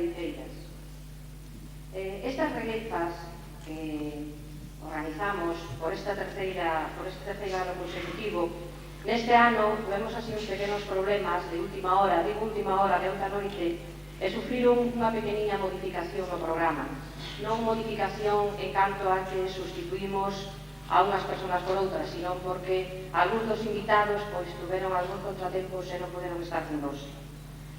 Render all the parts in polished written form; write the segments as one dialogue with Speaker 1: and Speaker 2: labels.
Speaker 1: regueiteiras. Estas regueifas que organizamos por este terceiro ano consecutivo, neste ano tuvemos así uns pequenos problemas de última hora, de outra noite, e sufriron unha pequeniña modificación no programa. Non modificación en canto a que sustituímos a unhas persoas por outras, sino porque algúns dos invitados tuveron algúns contratempos e non poderon estar con nós.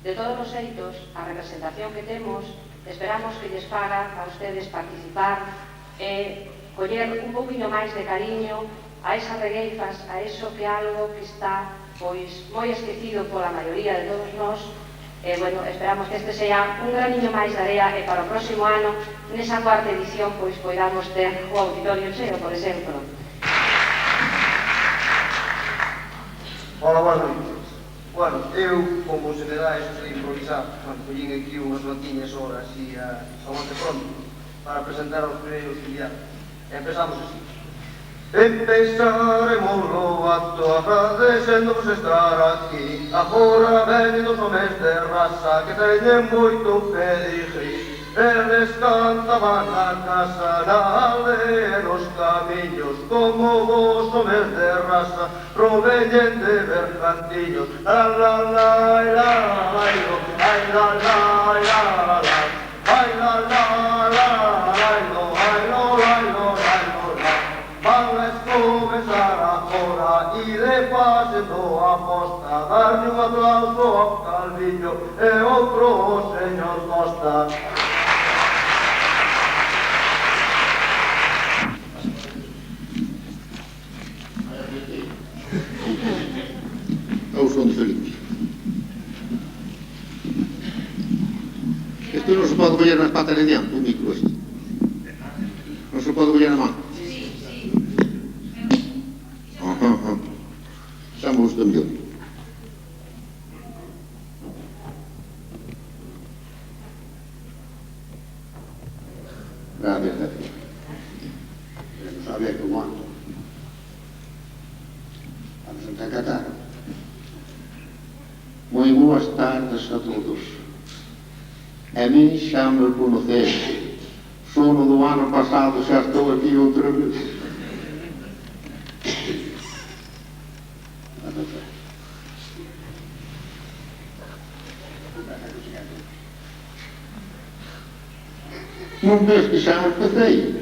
Speaker 1: De todos os xeitos, a representación que temos, esperamos que lles faga a ustedes participar e coller un pouquinho máis de cariño a esas regueifas, a eso que algo que está moi esquecido pola maioría de todos nós. Esperamos que este sea un graniño máis de area e para o próximo ano, nesa cuarta edición, poidamos ter o auditorio cheo, por exemplo.
Speaker 2: Hola, boas noites. Eu, como se me dá eso de improvisar, collín aquí unhas notiñas horas e a monte pronto para presentar aos primeiros enviados. Empezamos así. Empezaremos o acto agradecéndonos estar aquí. Agora veñen os homes de raza que teñen moito pedigrí. Eles cantaban na casa, na aldea e nos camiños, como vos homes de raza proveñen de bergantiños. La la la la la la la la la la la. Ai la la la la lo ai lo ai lo ai lo la. Van a comenzar agora e de facendo a posta, darlle un aplauso ao Calviño e outro ao señor Costa.
Speaker 3: Eu son de Felipe. Isto non se pode coller nas patas de diante, o micro este. Non se pode coller na mão. Xa me gusta mellor. Gracias, Sergio. Non sabía como ando. Vamos a encacatar. Moi boas tardes a todos. A mí xa me conoceste. Sono do ano pasado, xa estou aquí outra vez. Non ves que xa empecei?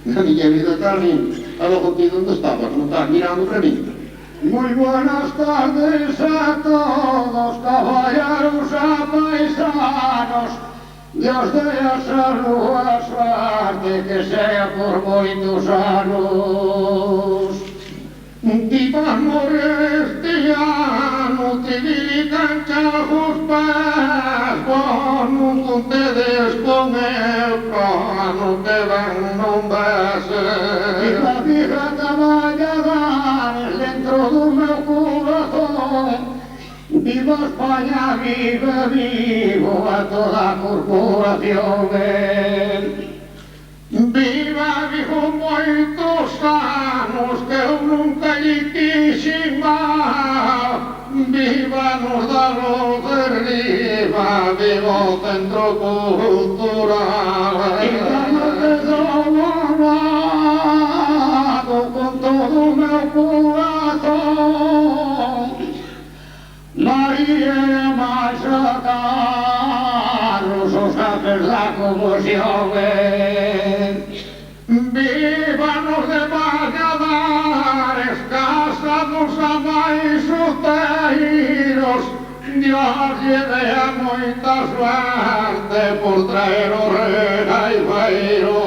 Speaker 3: Na miña vida está lindo. A logo ti onde estabas? Non estás mirando para mí?
Speaker 4: Moi buenas tardes a todos, caballeros e paisanos. Dios dé a salud a suerte que sea por moitos anos. Ti vas morrer este ano, te dirican os pés, non contedes con el plano que ven non vese. E la vieja traballadores dentro do meu corazón. Viva España, viva, vivo a toda a corporación. Viva, vivo moitos anos que eu nunca lle quixen mal. Viva nos da luz de riba, viva o centro cultural. Viva no Pedro Morado con todo o meu corazón. María e Maixa Carlos, os jefes da conmoción. Viva nos de Valladares, casados a máis solteiros. Dios lle dea moita suerte por traer o regaiveiro.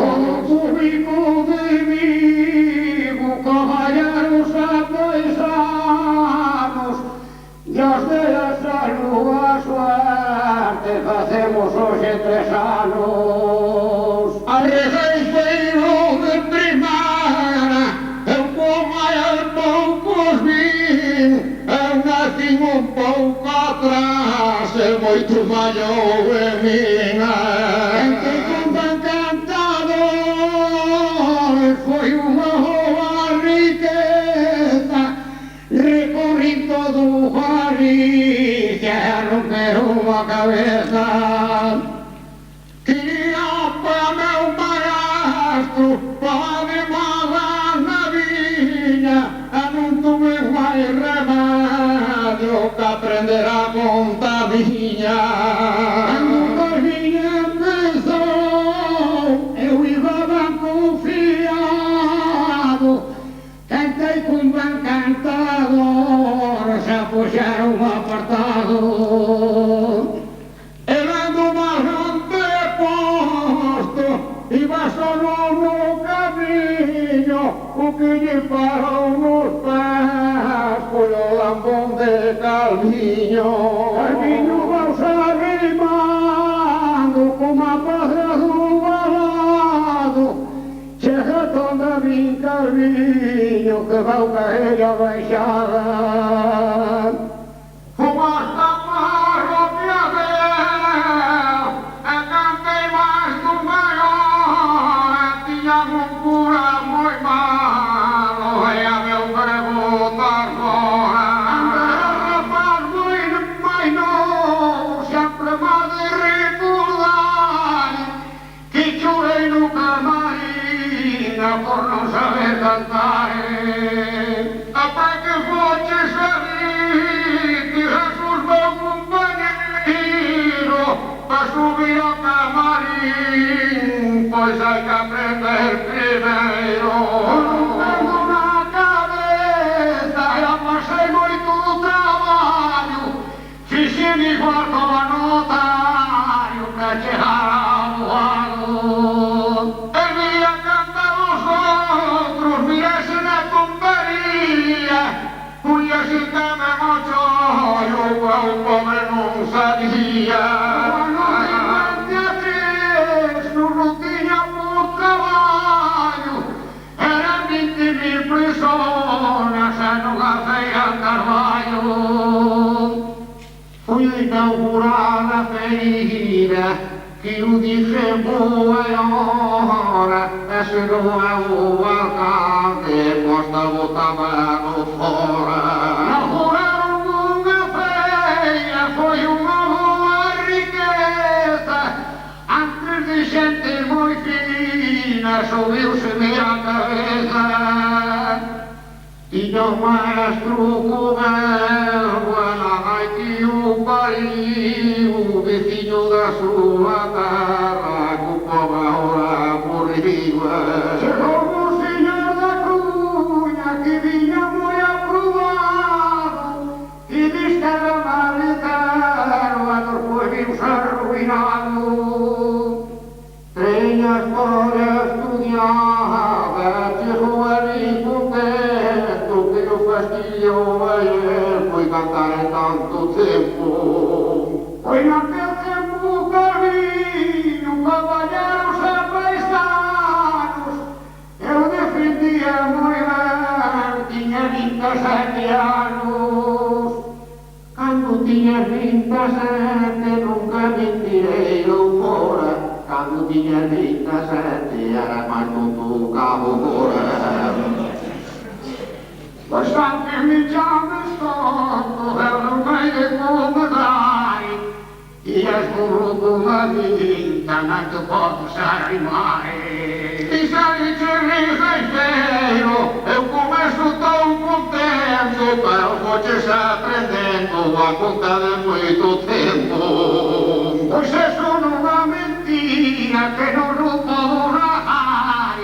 Speaker 4: O público de Vigo, caballeros e paisanos, Dios dea salud a suerte, facemos hoxe 3 anos. Arregaifeiro de primeira, eu como hai poucos vin, eu nací un pouco atrás, e moito maior en min. Entre contan cantadores, foi unha boa riqueza, recorri todo Galicia, non me fazer uma cabeça. Queria para meu maestro, para animar na vinha, não tuve mais remédio que aprender a contadinha. Quando a vinha começou, eu ia bem confiado, cantei com um bem cantador, já puxaram um apartado. E bastou no caminho, o que lhe parou nos pés foi o lambão de Calvinho. Calvinho vai se arrimando com uma pedra do balado. Chega toda mim, Calvinho, que vai cair a baixada. Fumaste a parroquia dele, cantei mais do maior, tinha um cura muito malo, e a meu perguntar fora. Andara rapaz muito mais novo, sempre mais de recordar, que chorei no camarim por não saber cantar. Até que foste saber que Jesus, meu companheiro, para subir ao camarim, pois há que aprender primeiro. Pego na cabeça, já passei muito trabalho, fiz-me igual como notário para chegar ao lado. Ele ia cantar os outros, virasse na companhia, punha-se também no choro, o pobre não sabia. Não tinha por trabalho, era 20.000 pessoas, no café a Carvalho. Fui inaugurar a feira, que o disse boa hora, chegou o alcalde, Costa botava no fora. Inauguraram uma feira, foi uma boa riqueza, antes de gente muito fina, subiu-se-me a cabeça. Tinha o maestro Cubelva, que o pariu, o vizinho da sua terra, com o povo agora por riba. Chegou o senhor da Cunha, que vinha muito aprovado, e disse que era maritero, depois viu-se arruinado. Tenho a história estudada, chegou ali contento, que o fastidio ayer foi cantar em tanto tempo. Foi naquele tempo o caminho, cavalheiros apaisados, eu defendia muito bem, tinha 27 anos. Quando tinha 27 nunca me tirei do fora, quando tinha 27 era mais tonto o cabo fora. Bastante me chamas tonto, eu não sei de como dar, e és burro de uma vida, não te podes arrimar. E se a gente riseiro, eu começo tão contente, eu vou te aprendendo a contar de muito tempo. Pois isso não é mentira, que não posso narrar,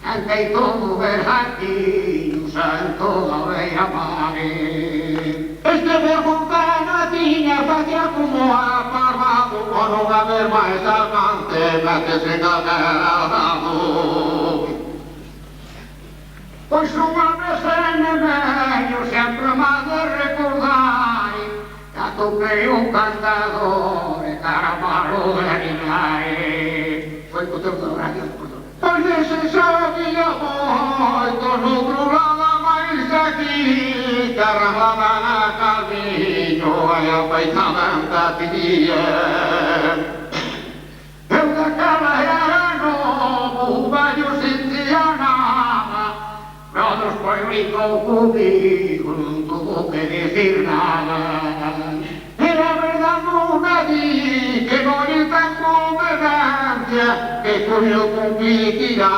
Speaker 4: cantei todo verdadinho, sem toda a veia mare. Este verbo tinha fazia como apagado, por não haver mais avante, mete-se enganado. Pois uma vez em meio, sempre mais a recordar, já toquei um cantador, caramelo de animais. Foi com o teu trabalho. Pois esse sabia muito, no outro lado mais aqui, caramba na Calvinho, aí a peitava tia. Eu daquela era novo, o velho sentia nada, todos foi rico comigo, não tuvo que dizer nada. Era verdade, não que con el compliquirá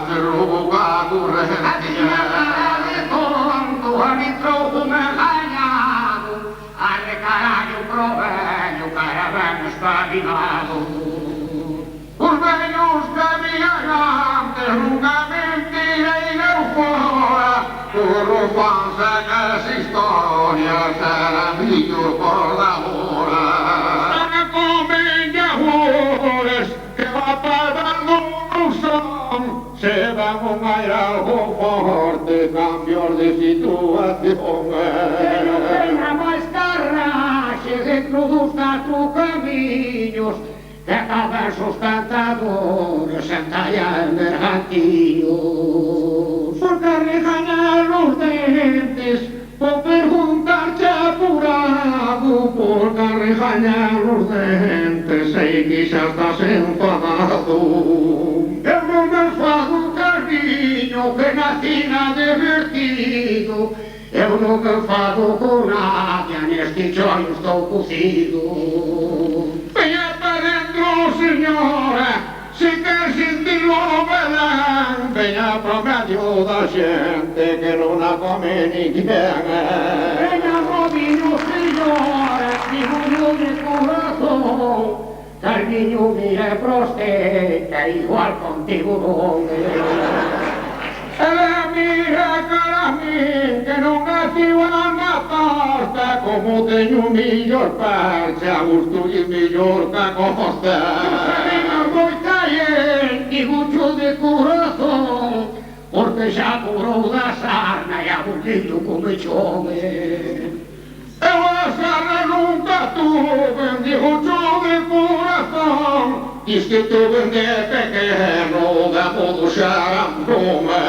Speaker 4: se roba correntia. De tonto arbitro me ganhado, a recaralho pro velho, cara bem espabilado. Os velhos caminhantes nunca mentirem não fora, por fansa que as histórias eram melhor por da hora. Sana comem de amores que va pagando no som, se van a ir algo forte, cambios de situación. Que no tenga mais carraxe dentro dos 4 camiños, que acaban sus cantadores en tallar mercantilos. Porque regañar los dentes, por preguntarse apurado, porque regañar los dentes, sei que xa estás enfadado. Eu non me enfado, cariño, que nacina divertido. Eu non me enfado con nadie, neste chollo estou cocido. Veña para dentro, señora, se quer sentir o Belén. Veña para o medio da xente que non a come ninguén. Veña Robinho, señora, digo de corazón, Carmiño mire proste, que igual con tiburón. Ela mira cara a min, que non naciu na pasta, como teño millor parche, a gusto e millor que a costa. Venga moita xente, digo de corazón, porque xa curou da sarna e a burlillo come chome. Eu a sarna nunca tuve, digo de corazón, diz que tuve de pequeno, de modo xarampome.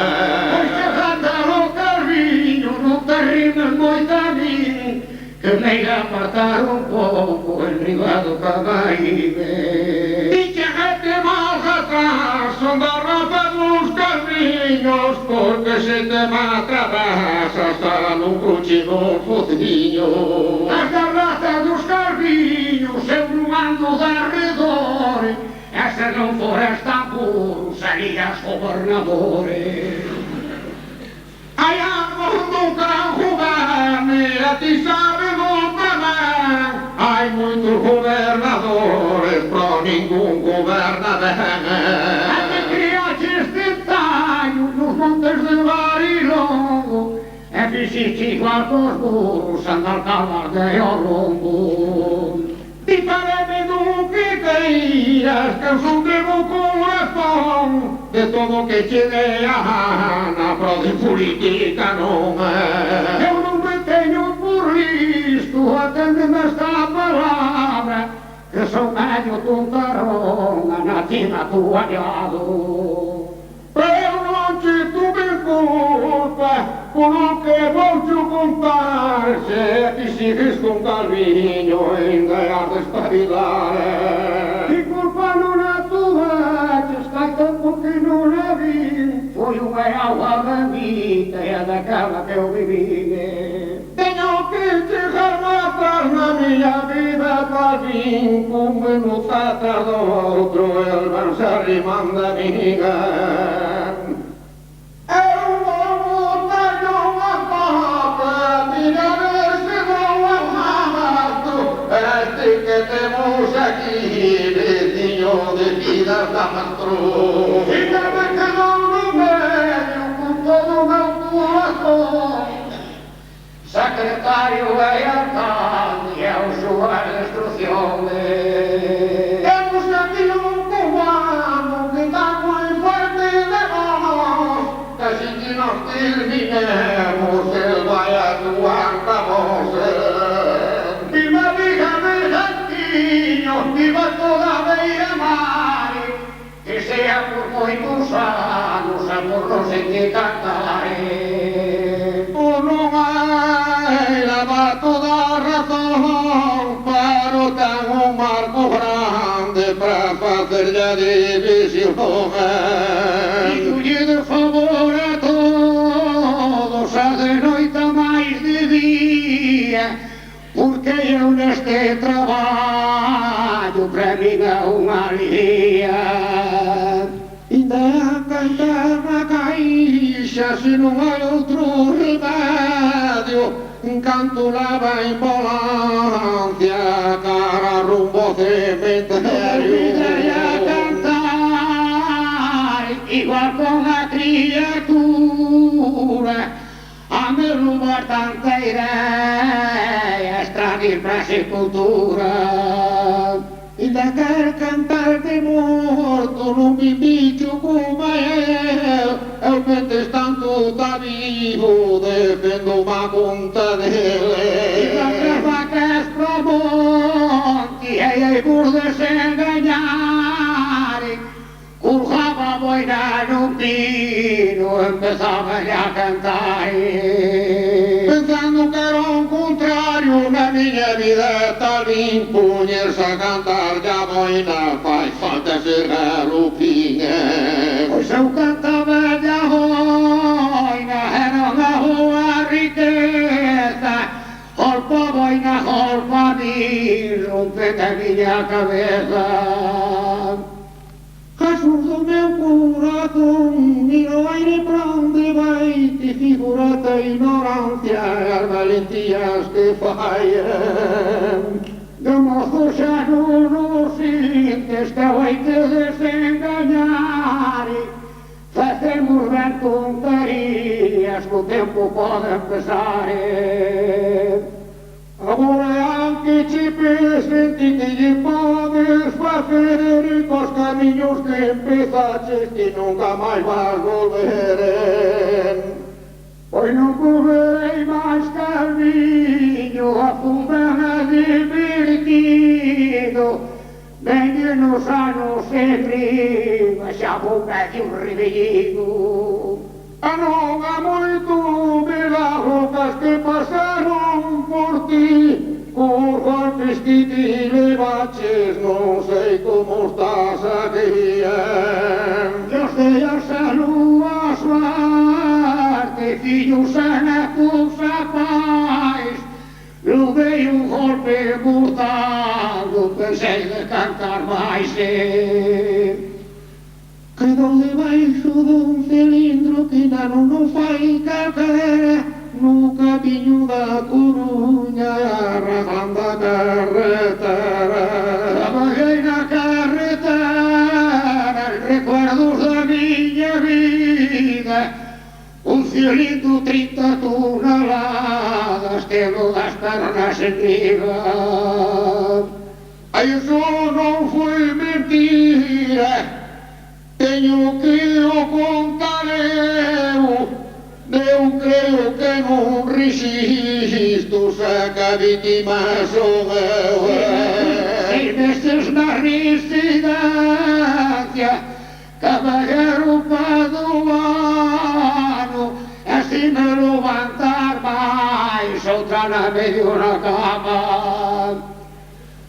Speaker 4: Pois que rata no carrinho, non te rimes moito a min, que me irá apartar un pouco en riba do Camaíbe. Dixe gente máis atrás, son da raza dos carriños, porque se te me atravesas, estará nun cruche dos fociños. As da raza dos carriños, eu non ando de arredor, e se non fores tan puro, serías gobernadores. Hai ambos do gran goberne, a ti sabe do tamén. Hai moitos gobernadores, pero ningún goberna ben. A que criaches de tallo nos montes de Barilongo, e fixiste igual cos burros, andar calarde ao lombo. Ti pareme do que queiras, que eu son de bo corazón, de todo que che dé a gana, pero de política non é. Eu non me teño por listo, aténdeme esta palabra, que son medio tontarón, a natina tu aliado. Pero non che tuve culpa, con o que vou te contar, se ti sigues con Carmiño, ainda has de espabilar. Ti culpa non a tuva, che stai tempo que non a vi, foi unha auga bendita e a daquela que eu vivi. Teño que chegar matar na miña vida, Carmín, un minuto atrás do outro, el van se arrimando a ninguén. Eu vou botar unha copa, mira a ver se non amato, este que temos aquí, veciño de vidas da Mastruz. E tamén que non no medio, con todo o meu corazón, secretario e alcalde, é o súa destrucción. Temos aquí un cubano que está moi fuerte de nós, que si que nos terminemos, el vai actuar ca vos. Viva Vija Mercantiño, viva toda a Beira Mar, que sea por moitos anos, a por non se que cantare. Non hai leva toda a razón, pero ten un marco grande para facerlle a división. Dígolle de favor a todos, a de noite máis de día, porque eu neste traballo minha uma alegria. Ainda a cantar na caixa, se não há outro remédio, canto leva em volância, cara rumbo ao cemitério. E a cantar, igual com a criatura, a me roubar tanta ideia, extrair para sepultura. Ainda quer cantar de morto num bicho como eu mentes tanto tá vivo, defendo uma conta dele. E a vacas pro monte, ei, por desenganar, currava a boina no pino, empezava a cantar. Pensando que era um contrário na minha vida, tal impunha-se a cantar de a boina, faz falta ser galopinha. Pois eu cantava de a boina, era uma rua riqueza, golpa a boina, golpa a mim, rompendo a minha cabeça. Jesús do meu corazón, miro aire pra onde vai, te figurata ignorancia, as valentias que fallan. De mozo xa non o sintes, que vai te desengañar, facemos ben tonterías, que o tempo pode empezar. Agora que te presente que lle podes facer cos camiños que empezaches que nunca máis vas volver. Pois non correrei máis camiño, a fumar divertido, veñen os anos enriba, xa vou medio rebellido. Non há moito milagros que pasaron por ti, os golpes que te levaches, non sei como estás aquí. Dios te a salud, a suerte, fillos a netos a pais, levei un golpe mortal, pensei de cantar máis. Quedou debaixo dun cilindro que ainda non fai calquera, no camiño da Coruña, arrastrando a carretera. Traballei na carretera, recuerdos da miña vida, un cilindro 30 toneladas, telo das pernas enriba. Ai, iso non foi mentira, teño que o contar eu creo que non resisto, saca vítimas son eu. 6 meses na residencia, caballero paduano, así me levantar máis, outra na medio na cama.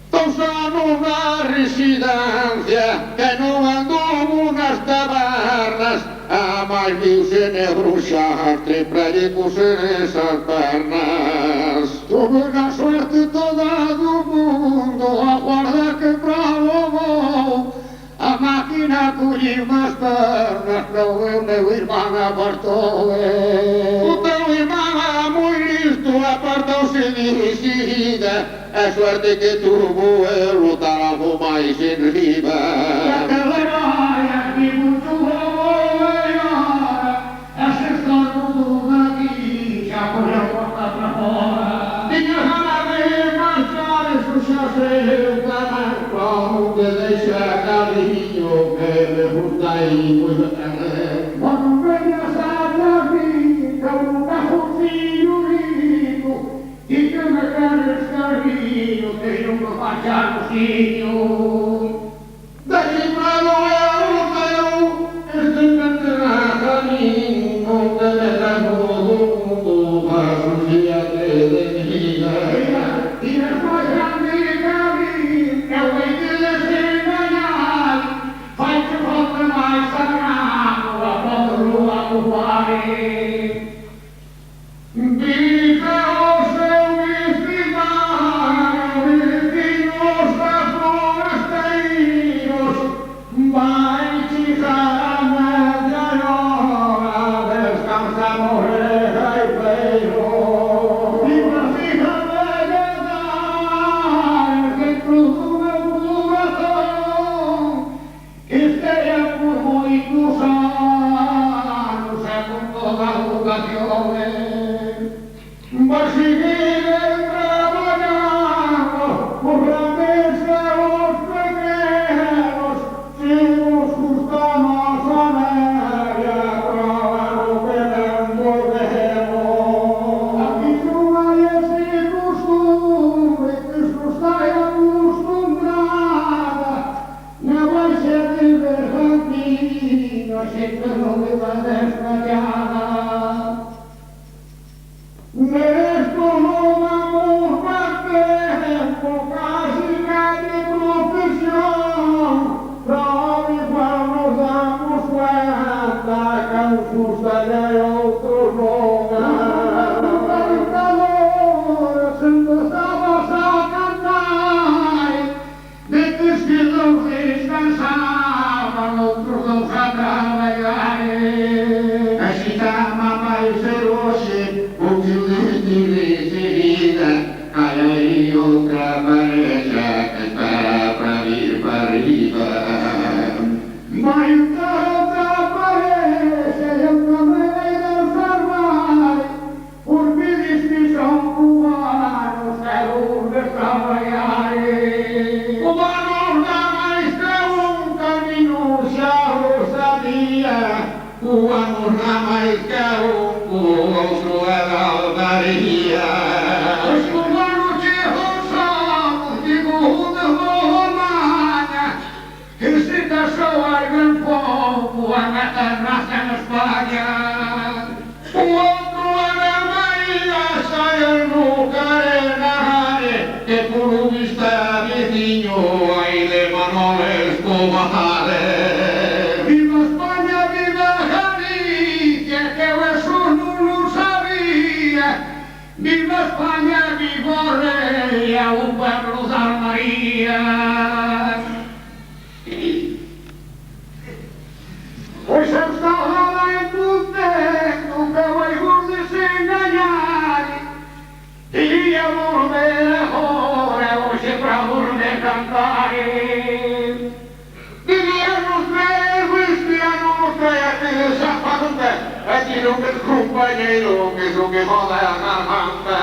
Speaker 4: 2 anos na residencia, que non anduvo nas tabernas, a máis viuse negro xastre pra lle coser esas pernas. Tuve na suerte toda do mundo, a guarda que probou, a máquina colliu nas pernas, pero o meu irmán apartou. O teu irmán era moi listo, apartouse dirigida, a suerte que tuvo el lutar algo máis enriba. E aquela raia que mucho voiara, ese estornudo daqui xa correu porta pra fora. Tiña gana de marchar, eso xa sei, como que deixa cariño, que me gusta aí moi ben. Quando veñas a la vida, un cajoncillo rico, y que me quedes cariño, que yo me vaya al mocinho. De librado eu, este pentenaje a mí, non te dejas todo mundo, mas un día te desliga. Y despois grande cariño, eu vei te desengañar, fai que falta máis sagrado, a foto lua do pare. Vive o seu estimado, vecinos da floresta, sempre não me vai desfalhar. Neste não vamos bater por causa de profissão, para vamos darmos conta que o susto é outro nome. O amor na mais caro, o outro é da alvaria. Os cubanos de Rosário, de Gorda Romana, que se deixou a grande povo, a meta raça na Espanha. O outro é da Maria, saia no Carenare, que por um vista vizinho, aí de Manuel Escobar. Viva España, viva el rey, a un pueblo de María. Hoy se está en tu texto que voy a desengañar y a volver ahora, hoy siempre a volver a cantar. Vivíamos tres cristianos, tres zapatos, aquí no me compañero, que es lo que joda a la manta.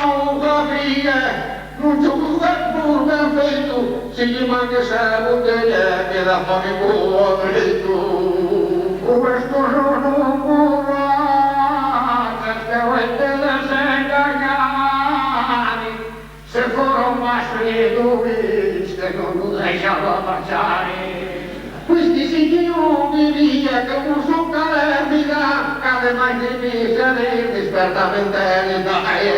Speaker 4: Oh, Gabriel, non c'ho lugar por ben feito, se gli manca esa botella que da fame por dentro. O esto non borrachas, que hoy te desengañar, se foron más fredores que non lo deixaba marchar. Pois dicen que eu vivia como son cada vida, cada máis de mí se desperta a mentalidade.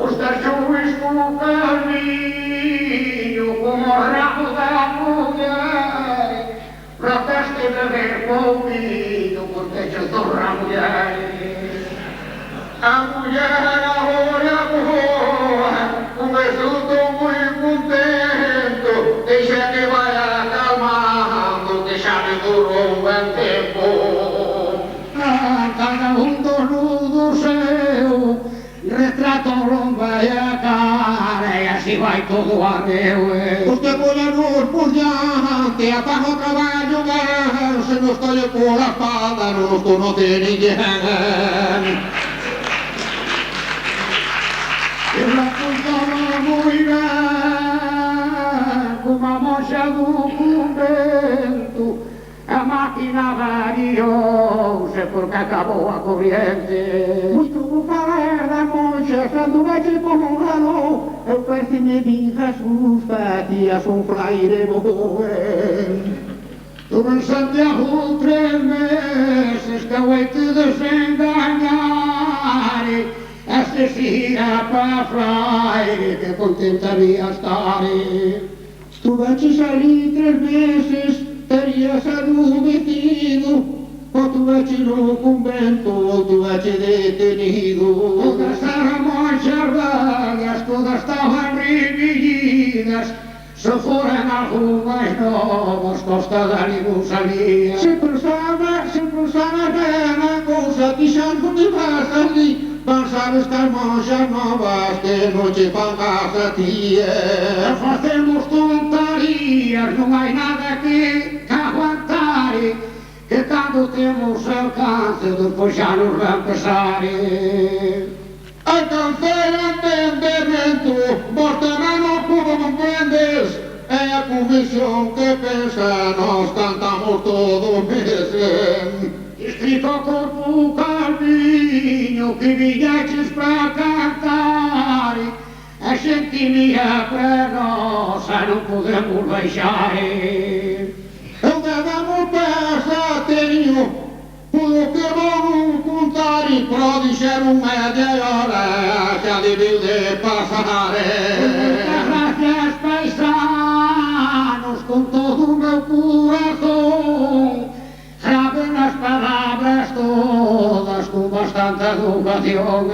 Speaker 4: Os cachorros como caminho, como o rabo da mulher, proteste de ver comigo, porque eu sou a mulher. A mulher olha boa, começo estou muito contento, deixa que vai acalmando, deixa que durou um bom tempo. Cada do céu, retrato vai a cara e assim vai todo a meu. Porque mulher por diante, apaga o trabalho, se não estou por a espada, não estou no ter ninguém. Eu la contava muito bem, como a mancha do convento, a máquina variou-se porque acabou a corrente. Muito vou falar da mancha, quando vai te pôr um ralo, eu percebi bem Jesus, fatia um fraire morrer. Tuve em Santiago 3 meses, que eu hei te desenganar, se gira para fraire, que contentaria estar. Tu vais sair 3 meses, terias adormecido, ou tu vais no convento, ou tu vais detenido. Todas as manchas vagas, todas estavam revididas, se foram algumas novas, costa dali não sabia. Se pensava na coisa que já não me faz ali, pensavas que as manchas novas que não te pagasse a tia. Fazemos tonterias, não há nada que aguentar, que quando temos alcance, depois já nos vão passar. Alcancei entendimento, vos também não compreendes, é a convicção que pensa, nós cantamos todo mês. Escrito ao corpo o caminho que vinhastes para cantar, as xentimia prenosa non podemos baixar. Eu debemos pesa teño, polo que vou contar e pro dixer media hora xa debiu de pasar. Moitas gracias paisanos con todo o meu corazón, saben as palabras todas con bastante educación.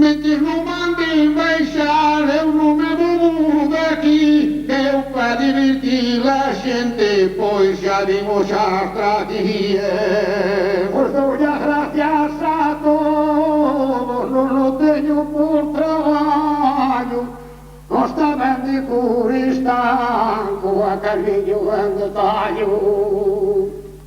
Speaker 4: Mentres non manden baixar, eu non me vou daqui, eu para divertir a xente, pois xa vimos as traquías. Pois dou as gracias a todos, non o teño por traballo, gosta ben de Coristanco, a Carrillo ben de tallo.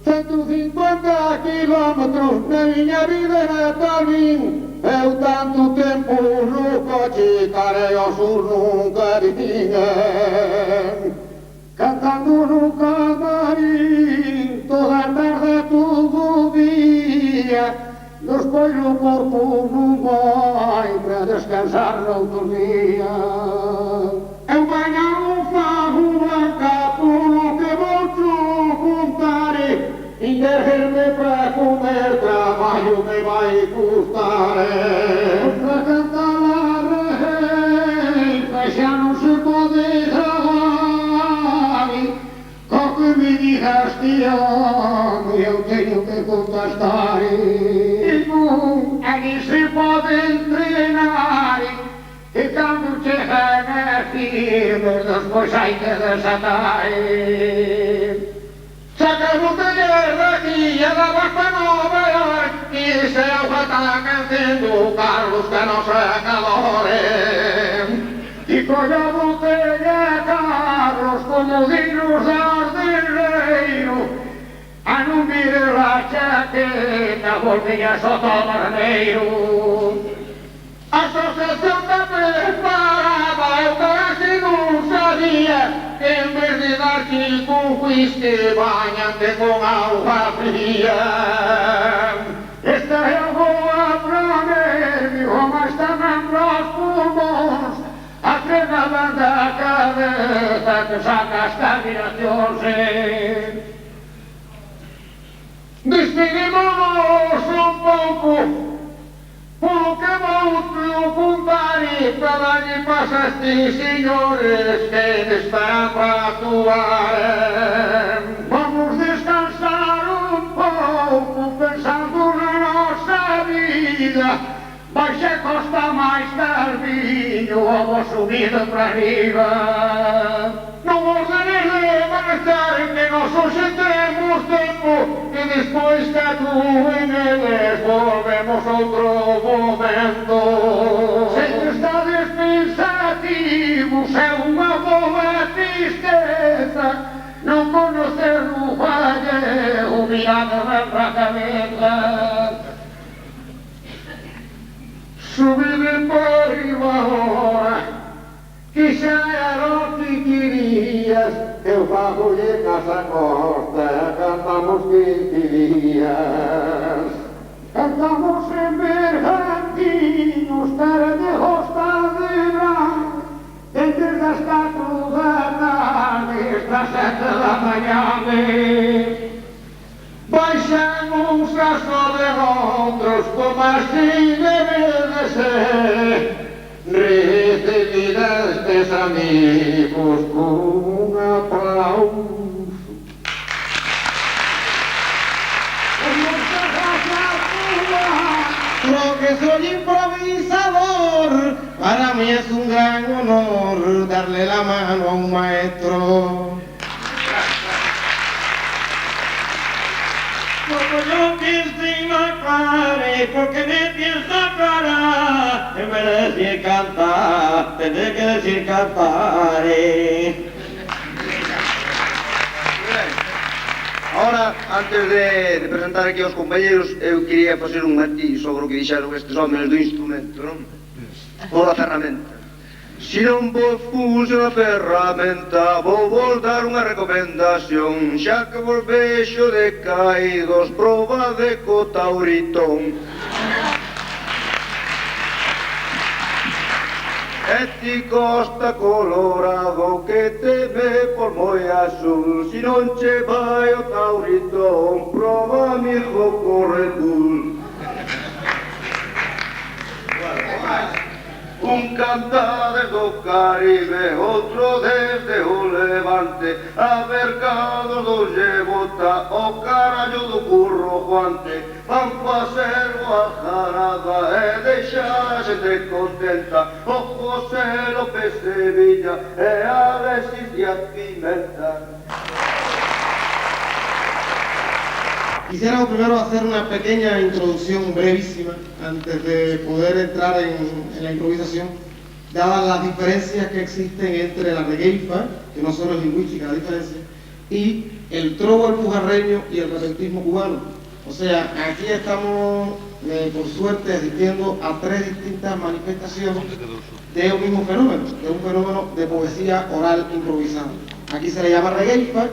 Speaker 4: 150 kilómetros na miña vida natal vin, eu tanto tempo no coche carei ao sur nunca vin. Cantando no camarín toda a tarde todo o día, despois o corpo non vai para descansar noutro día. Eu mañá fago blanca polo que vou contar, e derrerme para comer traballo me vai custar. Para cantar a reja xa non se pode gravar, co que me digas tío, eu teño que contestar. E non, ali se pode entrenar, e cando chegan a firmes, despois hai que desatar. Saca o taller daqui e da Basta Nova York, e se auga está cantando Carlos que non se calore. E colla a botella Carlos como dinos de ardereiro, a non mire la chaqueta volvía sotobarneiro. A asociación da preparada, eu casi non sabía que en vez de darche con whisky bañante con auga fría. Esta é a boa pra nervio, mas tamén pros pulmóns, a fregada da cabeza que saca as cavilacións. Despedímonos un pouco, polo que vou contar e para darlle paz a estes señores que esperan para actuar. Vamos descansar un pouco pensando na nosa vida, baixe costa máis carviño, vamos subido para arriba. Non vos denes de marchar, que nos hoxe temos tempo, e despois que actúen eles volvemos outro momento. Se que estades pensativos é unha boa tristeza, non conocer o valle, o mirado ben pra cabeza. Subide por arriba ahora, que xa era o que querías, eu fago-lhe casa costa, cantamos 15 días. Cantamos en bergantinos, cara de hosta de branco, desde as 4 da tarde hasta 7 da mañá. Baixamos as rodondros como así debe de ser, recibida estes amigos con un aplauso. Lo que soy improvisador, para mí es un gran honor darle la mano a un maestro. Como yo quise matar, porque me pienso parar, en vez de decir cantar, tendré que decir cantar.
Speaker 2: Ahora, antes de presentar aquí aos compañeros, eu quería facer un matiz sobre o que dixeron estes homens do instrumento, non? Ou da ferramenta. Si non vos funciona a ferramenta, vou vos dar unha recomendación, xa que vos vexo decaídos, probade co tauritón. di Costa Colorado che teme por moi azul, si non ce vai o Tauritón, prova mi corredul. Un cantante do Caribe, outro desde o Levante, a mercado do Llevota, o carallo do Curro Juante, van facer boa jarada e deixar a xente contenta, o José López Sevilla e Alexis Díaz Pimenta.
Speaker 5: Quisiéramos primero hacer una pequeña introducción brevísima antes de poder entrar en la improvisación, dadas las diferencias que existen entre la regueifa, que no solo es lingüística la diferencia, y el trobo alpujarreño y el repentismo cubano. O sea, aquí estamos, por suerte, asistiendo a tres distintas manifestaciones de un mismo fenómeno, de un fenómeno de poesía oral improvisada. Aquí se le llama regueifa.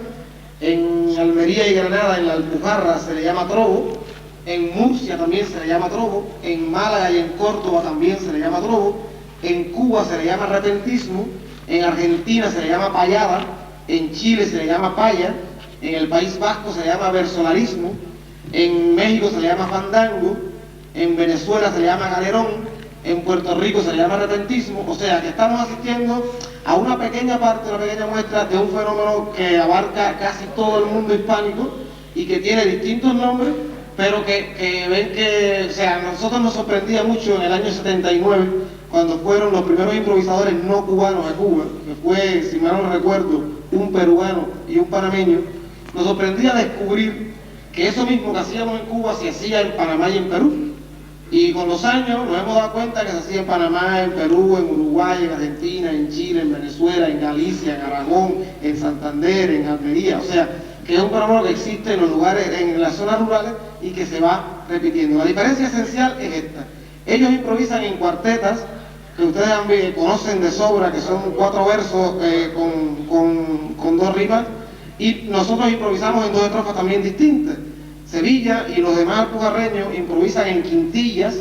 Speaker 5: En Almería y Granada, en la Alpujarra, se le llama trobo, en Murcia también se le llama trobo, en Málaga y en Córdoba también se le llama trobo, en Cuba se le llama repentismo, en Argentina se le llama payada, en Chile se le llama paya, en el País Vasco se le llama versolarismo, en México se le llama fandango, en Venezuela se le llama galerón, en Puerto Rico se le llama repentismo. O sea que estamos asistiendo a una pequeña parte, una pequeña muestra de un fenómeno que abarca casi todo el mundo hispánico y que tiene distintos nombres, pero que ven que, o sea, a nosotros nos sorprendía mucho en el año 79, cuando fueron los primeros improvisadores no cubanos a Cuba, que fue, si mal no recuerdo, un peruano y un panameño. Nos sorprendía descubrir que eso mismo que hacíamos en Cuba se hacía en Panamá y en Perú. Y con los años nos hemos dado cuenta que se hacía en Panamá, en Perú, en Uruguay, en Argentina, en Chile, en Venezuela, en Galicia, en Aragón, en Santander, en Almería. O sea, que es un fenómeno que existe en los lugares, en las zonas rurales y que se va repitiendo. La diferencia esencial es esta. Ellos improvisan en cuartetas, que ustedes conocen de sobra, que son 4 versos con 2 rimas, y nosotros improvisamos en 2 estrofas también distintas. Sevilla y los demás alpujarreños improvisan en quintillas,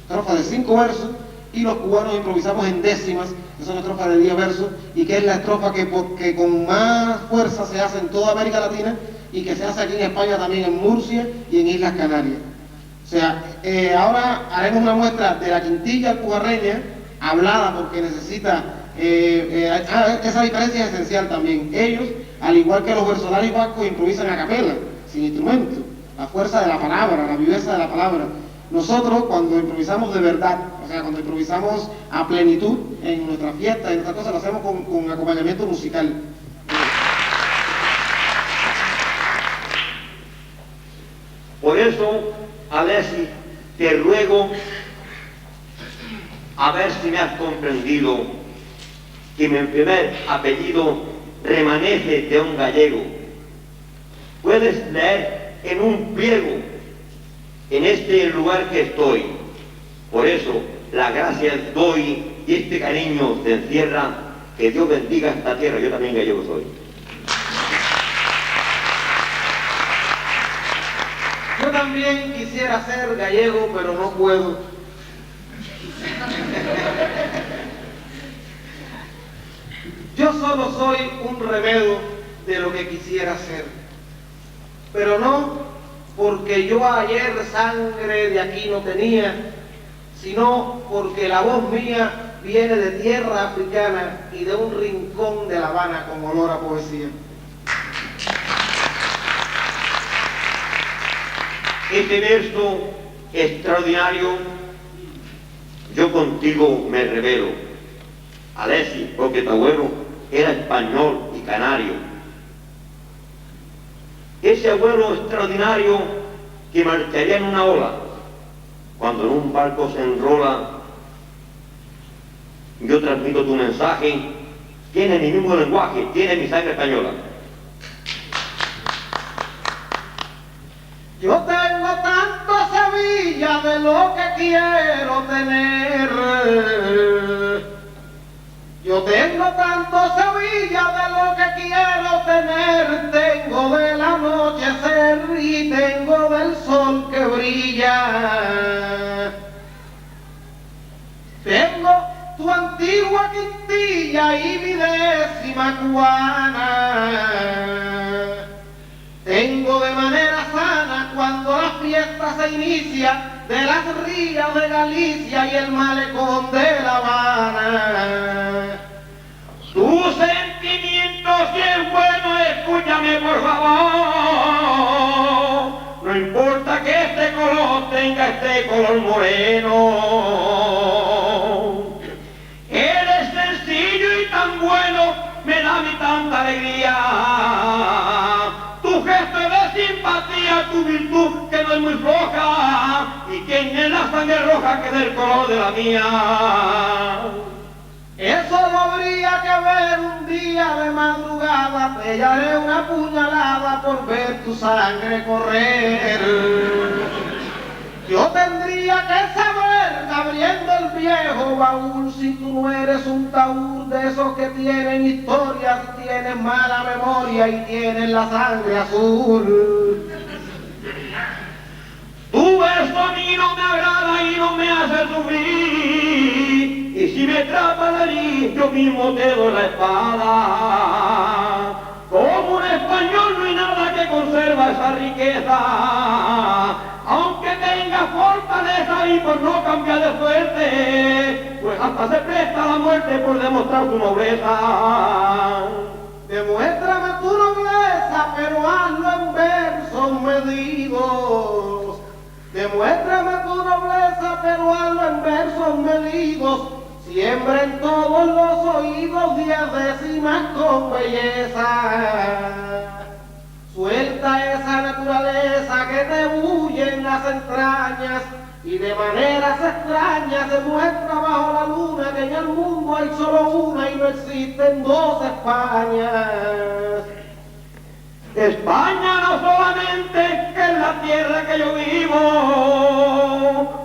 Speaker 5: estrofas de 5 versos, y los cubanos improvisamos en décimas, que son estrofas de 10 versos, y que es la estrofa que con más fuerza se hace en toda América Latina y que se hace aquí en España también, en Murcia y en Islas Canarias. O sea, ahora haremos una muestra de la quintilla alpujarreña, hablada porque necesita, esa diferencia es esencial también. Ellos, al igual que los versolarios vascos, improvisan a capela, sin instrumento. La fuerza de la palabra, la viveza de la palabra. Nosotros, cuando improvisamos de verdad, o sea, cuando improvisamos a plenitud en nuestra fiesta, en nuestras cosas, lo hacemos con acompañamiento musical.
Speaker 6: Por eso, Alexis, te ruego a ver si me has comprendido que mi primer apellido remanece de un gallego. Puedes leer en un pliego, en este lugar que estoy. Por eso, las gracias doy y este cariño te encierra. Que Dios bendiga esta tierra. Yo también gallego soy.
Speaker 5: Yo también quisiera ser gallego, pero no puedo. Yo solo soy un remedio de lo que quisiera ser. Pero no porque yo ayer sangre de aquí no tenía, sino porque la voz mía viene de tierra africana y de un rincón de La Habana con olor a poesía.
Speaker 6: Este verso extraordinario, yo contigo me revelo. Alexis, porque tu abuelo era español y canario. Ese abuelo extraordinario que marcharía en una ola, cuando en un barco se enrola, yo transmito tu mensaje, tiene mi mismo lenguaje, tiene mi sangre española.
Speaker 5: Yo tengo tanto Sevilla de lo que quiero tener. Yo tengo tanto Sevilla de lo que quiero tener. Tengo del anochecer y tengo del sol que brilla. Tengo tu antigua antigua quintilla y mi 10ª cubana. Tengo de manera sana cuando la fiesta se inicia de las rías de Galicia y el malecón de La Habana.
Speaker 6: Tus sentimientos, si es bueno, escúchame por favor. No importa que este color tenga este color moreno. Eres sencillo y tan bueno, me da mi tanta alegría. Tu gesto es de simpatía, tu virtud que no es muy floja, y tiene la sangre roja que es del color de la mía.
Speaker 5: Eso lo habría que ver un día de madrugada, te daré una puñalada por ver tu sangre correr. Yo tendría que saber, abriendo el viejo baúl, si tú no eres un taúd de esos que tienen historias, tienen mala memoria y tienen la sangre azul.
Speaker 6: Tu verso a mí no me agrada y no me hace sufrir. Y si me trata de herir, yo mismo te doy la espada. Como un español no hay nada que conserva esa riqueza. Aunque tenga fortaleza y por no cambiar de suerte, pues hasta se presta la muerte por demostrar tu nobleza.
Speaker 5: Demuéstrame tu nobleza, pero hazlo en versos medidos. Demuéstrame tu nobleza, pero hazlo en versos medidos. Siembra en todos los oídos 10 décimas con belleza. Suelta esa naturaleza que te bulle en las entrañas y de maneras extrañas demuestra bajo la luna que en el mundo hay solo una y no existen 2 Españas.
Speaker 6: España no solamente que es la tierra que yo vivo,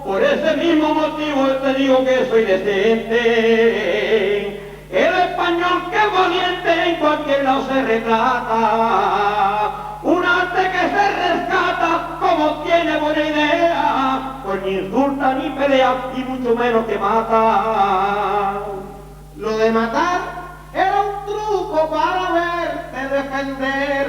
Speaker 6: por ese mismo motivo te digo que soy decente. El español que es valiente en cualquier lado se retrata, un arte que se rescata como tiene buena idea, pues ni insulta ni pelea y mucho menos que mata.
Speaker 5: Lo de matar era un truco para verte defender.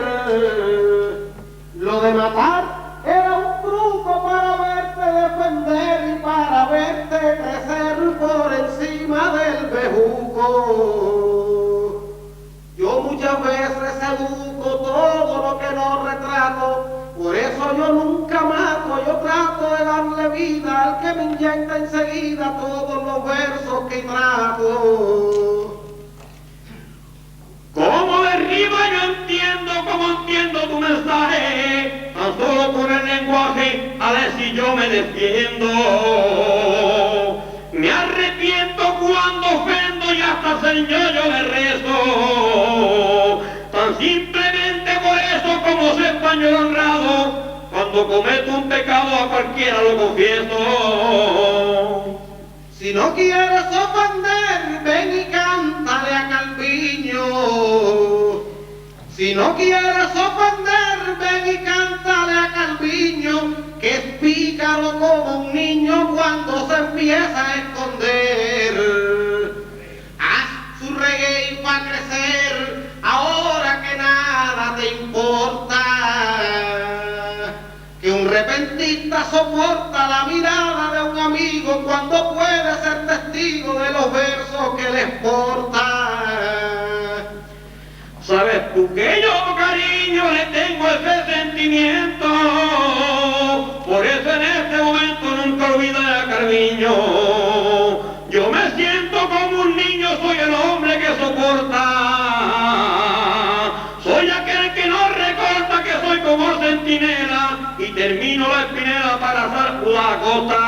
Speaker 5: Lo de matar era un truco para verte defender y para verte crecer por encima del bejuco. Yo muchas veces educo todo lo que no retrato, por eso yo nunca mato, yo trato de darle vida al que me inyecta enseguida todos los versos que trato.
Speaker 6: Como de rima yo entiendo, como entiendo tu mensaje, tan solo por el lenguaje, a ver si yo me defiendo. Me arrepiento cuando ofendo y hasta señor yo le rezo. Tan simplemente por eso como ser español honrado, cuando cometo un pecado a cualquiera lo confieso.
Speaker 5: Si no quieres ofender, ven y cántale a Calviño. Si no quieres ofender, ven y cántale a Calviño, que es pícaro como un niño cuando se empieza a esconder. Haz su reggae para crecer, ahora que nada te importa. Que un repentista soporta la mirada de un amigo cuando puede ser testigo de los versos que le exporta.
Speaker 6: Sabes tú que yo cariño le tengo ese sentimiento, por eso en este momento nunca olvidaré a Calviño. Yo me siento como un niño, soy el hombre que soporta, soy aquel que no recorta, que soy como centinela y termino la espinela para hacer la costa.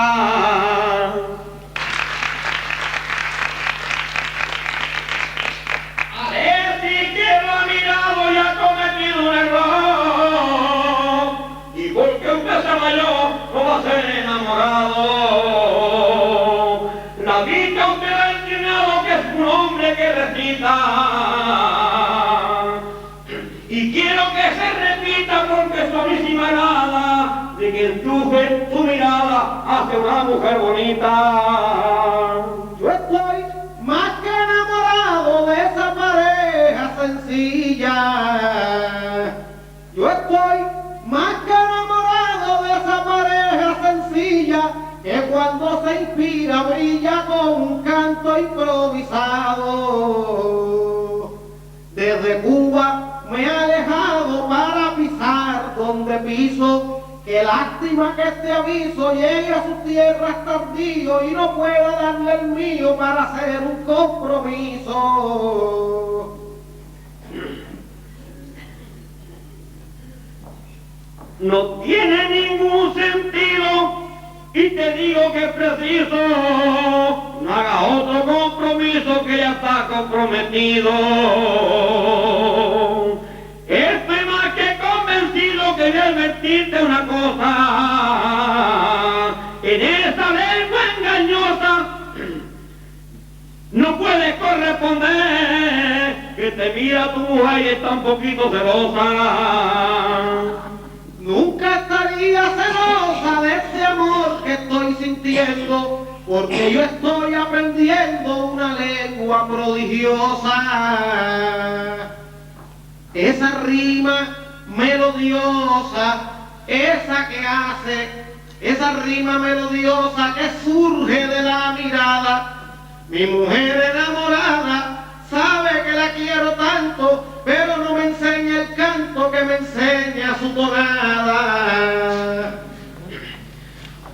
Speaker 6: Y ha cometido un error, y porque usted sea mayor no va a ser enamorado. La vida usted ha enseñado que es un hombre que recita, y quiero que se repita porque eso a mí sí me agrada, de que enchufe su mirada hacia una mujer bonita.
Speaker 5: Yo estoy más cuando se inspira brilla con un canto improvisado. Desde Cuba me he alejado para pisar donde piso. Qué lástima que este aviso llegue a sus tierras tardío y no pueda darle el mío para hacer un compromiso.
Speaker 6: No tiene ningún sentido y te digo que es preciso, no haga otro compromiso que ya está comprometido. Estoy más que convencido que voy a advertirte una cosa, en esa lengua engañosa no puedes corresponder, que te mira tu mujer y está un poquito celosa.
Speaker 5: Nunca estaría celosa de ese amor que estoy sintiendo, porque yo estoy aprendiendo una lengua prodigiosa. Esa rima melodiosa, esa que hace, esa rima melodiosa que surge de la mirada. Mi mujer enamorada sabe que la quiero tanto, pero no me enseña el canto que me enseña su tonada.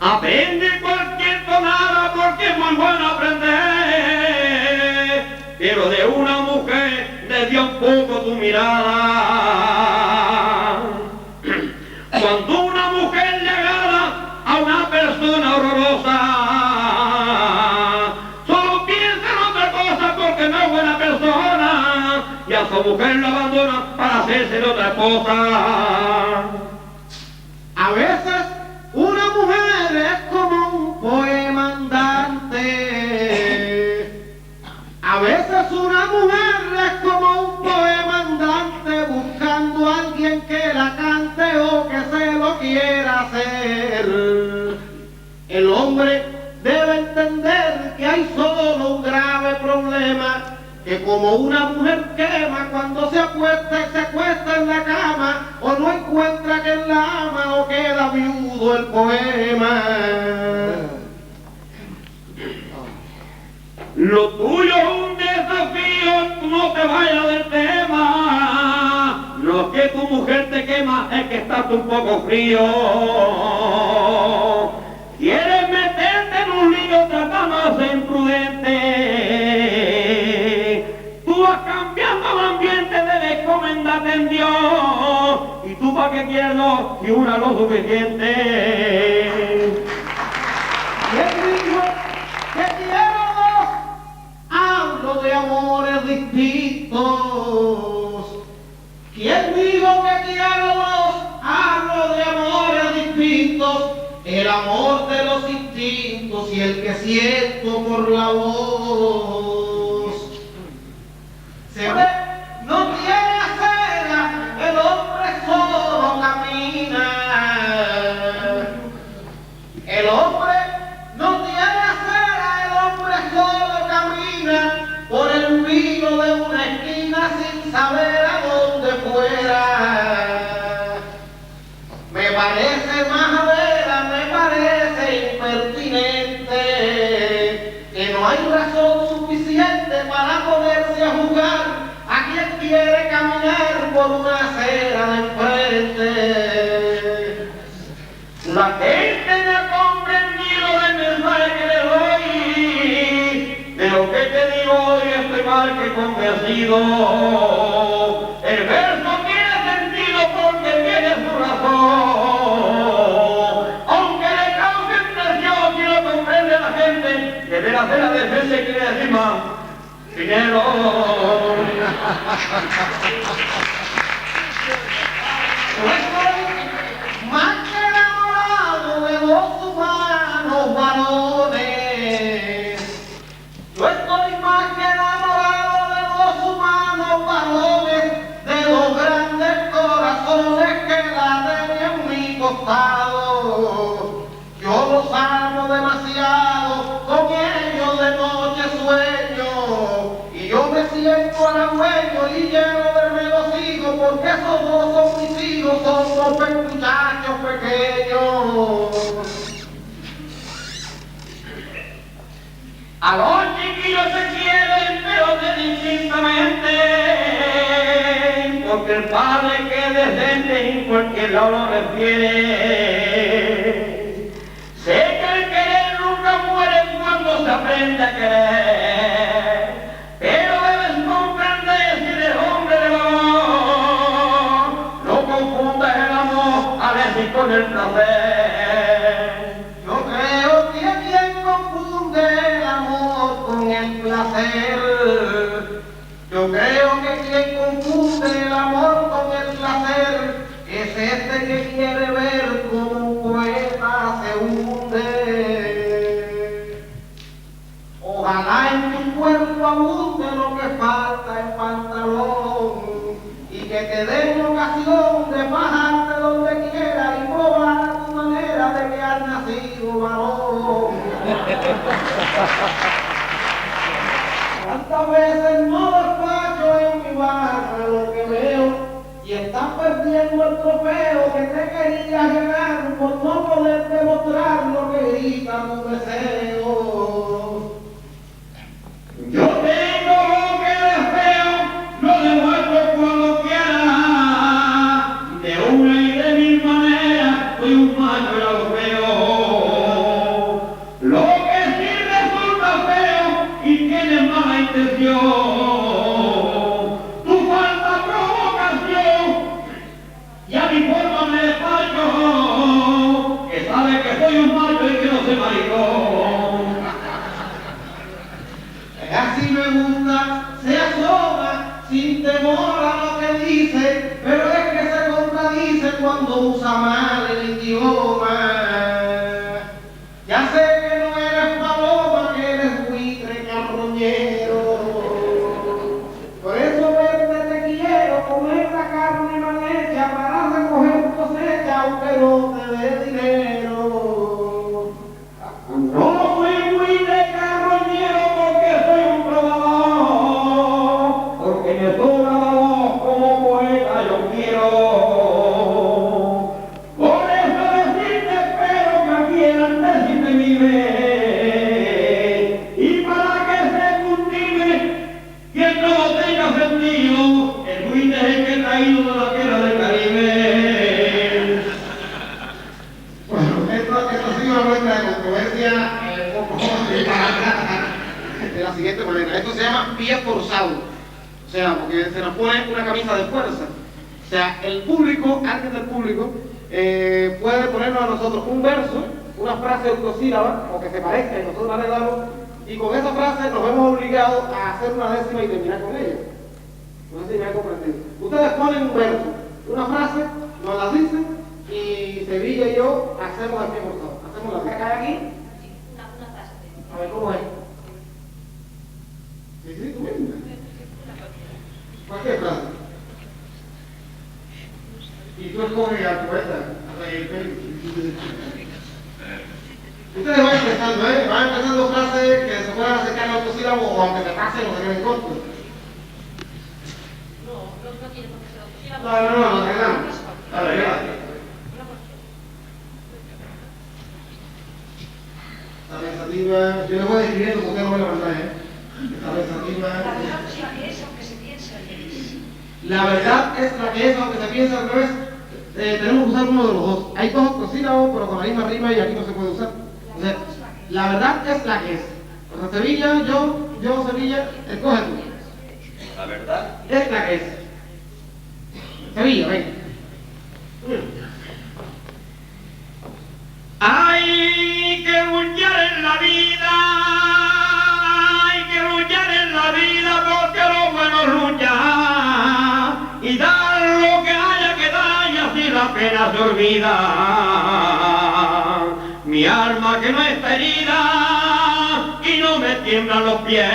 Speaker 6: Aprende cualquier tonada porque es muy bueno aprender, pero de una mujer le dio un poco tu mirada. Cuando una mujer le agrada a una persona horrorosa, solo piensa en otra cosa porque no es buena persona, y a su mujer la abandona para hacerse de otra esposa.
Speaker 5: A veces una mujer es como un poema andante. A veces una mujer es como un poema andante buscando a alguien que la cante o que se lo quiera hacer. El hombre debe entender que hay solo un grave problema, que como una mujer quema cuando se acuesta en la cama, o no encuentra quien la ama o queda viudo el poema.
Speaker 6: Lo tuyo es un desafío, tú no te vayas del tema. No es que tu mujer te quema, es que estás un poco frío. Quieres meterte en un lío tratando de ser imprudente. Tú vas cambiando el ambiente, debes encomendarte en Dios. ¿Y tú para qué quieres dos y una lo suficiente?
Speaker 5: ¿Quién dijo que quiero dos? Hablo de amores distintos. ¿Quién dijo que quiero dos? Hablo de amores distintos. El amor de los instintos y el que siento por la voz. Se ve, no tiene acera, el hombre solo camina. El hombre no tiene acera, el hombre solo camina por el vino de una esquina sin saber a dónde fuera. Me parece majadera, me parece impertinente, que no hay razón suficiente para ponerse a jugar a quien quiere caminar por una acera de enfrente.
Speaker 6: La gente me ha comprendido del mensaje que le doy, de lo que te digo hoy estoy más que convencido. El verso tiene sentido porque tiene su razón, aunque le cause impresión si lo comprende la gente, que de la cena de gente quiere decir más dinero.
Speaker 5: Más que enamorado de dos humanos varones. Yo estoy más que enamorado de dos humanos varones, de dos grandes corazones que laten en mi costado. Yo los amo demasiado, con ellos de noche sueño, y yo me siento halagüeño y lleno de regocijo, porque esos dos son mis hijos, son dos muchachos pequeños.
Speaker 7: A los chiquillos se quieren, pero indistintamente, porque el padre que es decente en cualquier lado lo refiere. Sé que el querer nunca muere cuando se aprende a querer, pero debes comprender si eres hombre de valor, no confundas el amor a veces con el placer.
Speaker 5: Yo creo que quien confunde el amor con el placer. Yo creo que quien confunde el amor con el placer es este que quiere ver como un poeta se hunde. Ojalá en tu cuerpo abunde lo que falta en pantalón y que te den ocasión de bajarte donde quiera y probar tu manera de que has nacido varón. Tantas veces no despacho en mi barra lo que veo y estás perdiendo el trofeo que te querías ganar por no poder demostrar lo que grita tu deseo.
Speaker 7: Yo tengo lo que deseo, lo demuestro cuando quiera, de una y de mil maneras, soy un macho y lo veo. Lo que sí resulta feo y tiene mala intención, tu falta provocación, y a mi forma me despacho, que sabe que soy un macho y que no soy maricón.
Speaker 5: Así me gusta, se asoma sin temor a lo que dice, pero es que se contradice cuando usa mal el idioma. Ya sé que no eres paloma, que eres buitre carroñero. Por eso verte te quiero, comer la carne mal hecha para recoger cosecha, aunque no te dé dinero.
Speaker 7: No soy buitre carroñero porque soy un probador, porque me sobra la voz como poeta yo quiero. Por eso decirte espero que aquí antes si te vive, y para que se cultive quien no lo tenga sentido, el buitre es el que he traído de la tierra del Caribe.
Speaker 5: Bueno, esto ha sido una muestra de controversia un poco de la siguiente manera. Esto se llama pie forzado. O sea, porque se nos pone una camisa de fuerza. O sea, el público, alguien del público, puede ponernos a nosotros un verso, una frase octosílaba, o que se parezca y nosotros la arreglamos, y con esa frase nos vemos obligados a hacer una décima y terminar con ella. No sé si me han comprendido. Ustedes ponen un verso, una frase, nos la dicen, y Sevilla y yo hacemos el pie forzado. Hacemos la frase. ¿Cae aquí?
Speaker 1: Una frase.
Speaker 5: A ver, ¿cómo es? Sí, tú mismo. Cualquier frase. Y tú escoges al poeta, a reír. Ustedes van empezando, ¿eh? Van empezando frases que se puedan acercar a autosílabos o aunque se pasen o se queden cortos.
Speaker 1: No tiene por qué ser autosílabo.
Speaker 5: No, lo arreglamos. Está pensativa, yo le voy escribiendo porque no me lo mandáis, ¿eh? Está pensativa.
Speaker 1: La verdad es la que es, aunque se piense al revés.
Speaker 5: La verdad es la que es, aunque se piense al revés. Tenemos que usar uno de los dos. Hay dos octosílabos, pero con la misma rima y aquí no se puede usar. O sea, la verdad es la que es. O sea, Sevilla, yo, Sevilla, escoge tú.
Speaker 6: La verdad.
Speaker 5: Es la que es. Sevilla, venga.
Speaker 7: Hay que luchar en la vida, hay que luchar en la vida porque lo bueno lucha y dar lo que haya que dar y así la pena se olvida. Mi alma que no está herida y no me tiemblan los pies,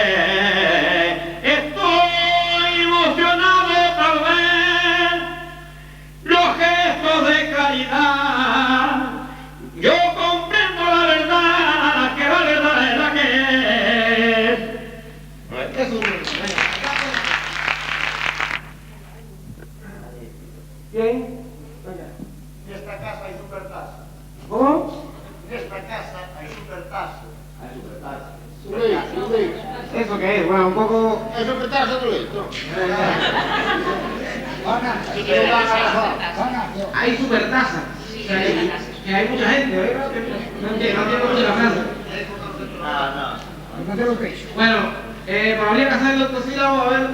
Speaker 7: estoy emocionado tal vez, los gestos de caridad. Yo comprendo la verdad, que la verdad es la que es.
Speaker 5: Es un... Bien.
Speaker 2: En esta casa hay supertazo.
Speaker 5: ¿Cómo?
Speaker 2: En esta casa hay supertazo.
Speaker 5: Super ¿Eso qué es? Bueno, un poco...
Speaker 3: Eso que estás haciendo esto.
Speaker 5: Hay supertazas. Que hay mucha gente, ¿verdad? No entiendo mucho la frase. Bueno, habría que hacer el octosílabo, a ver.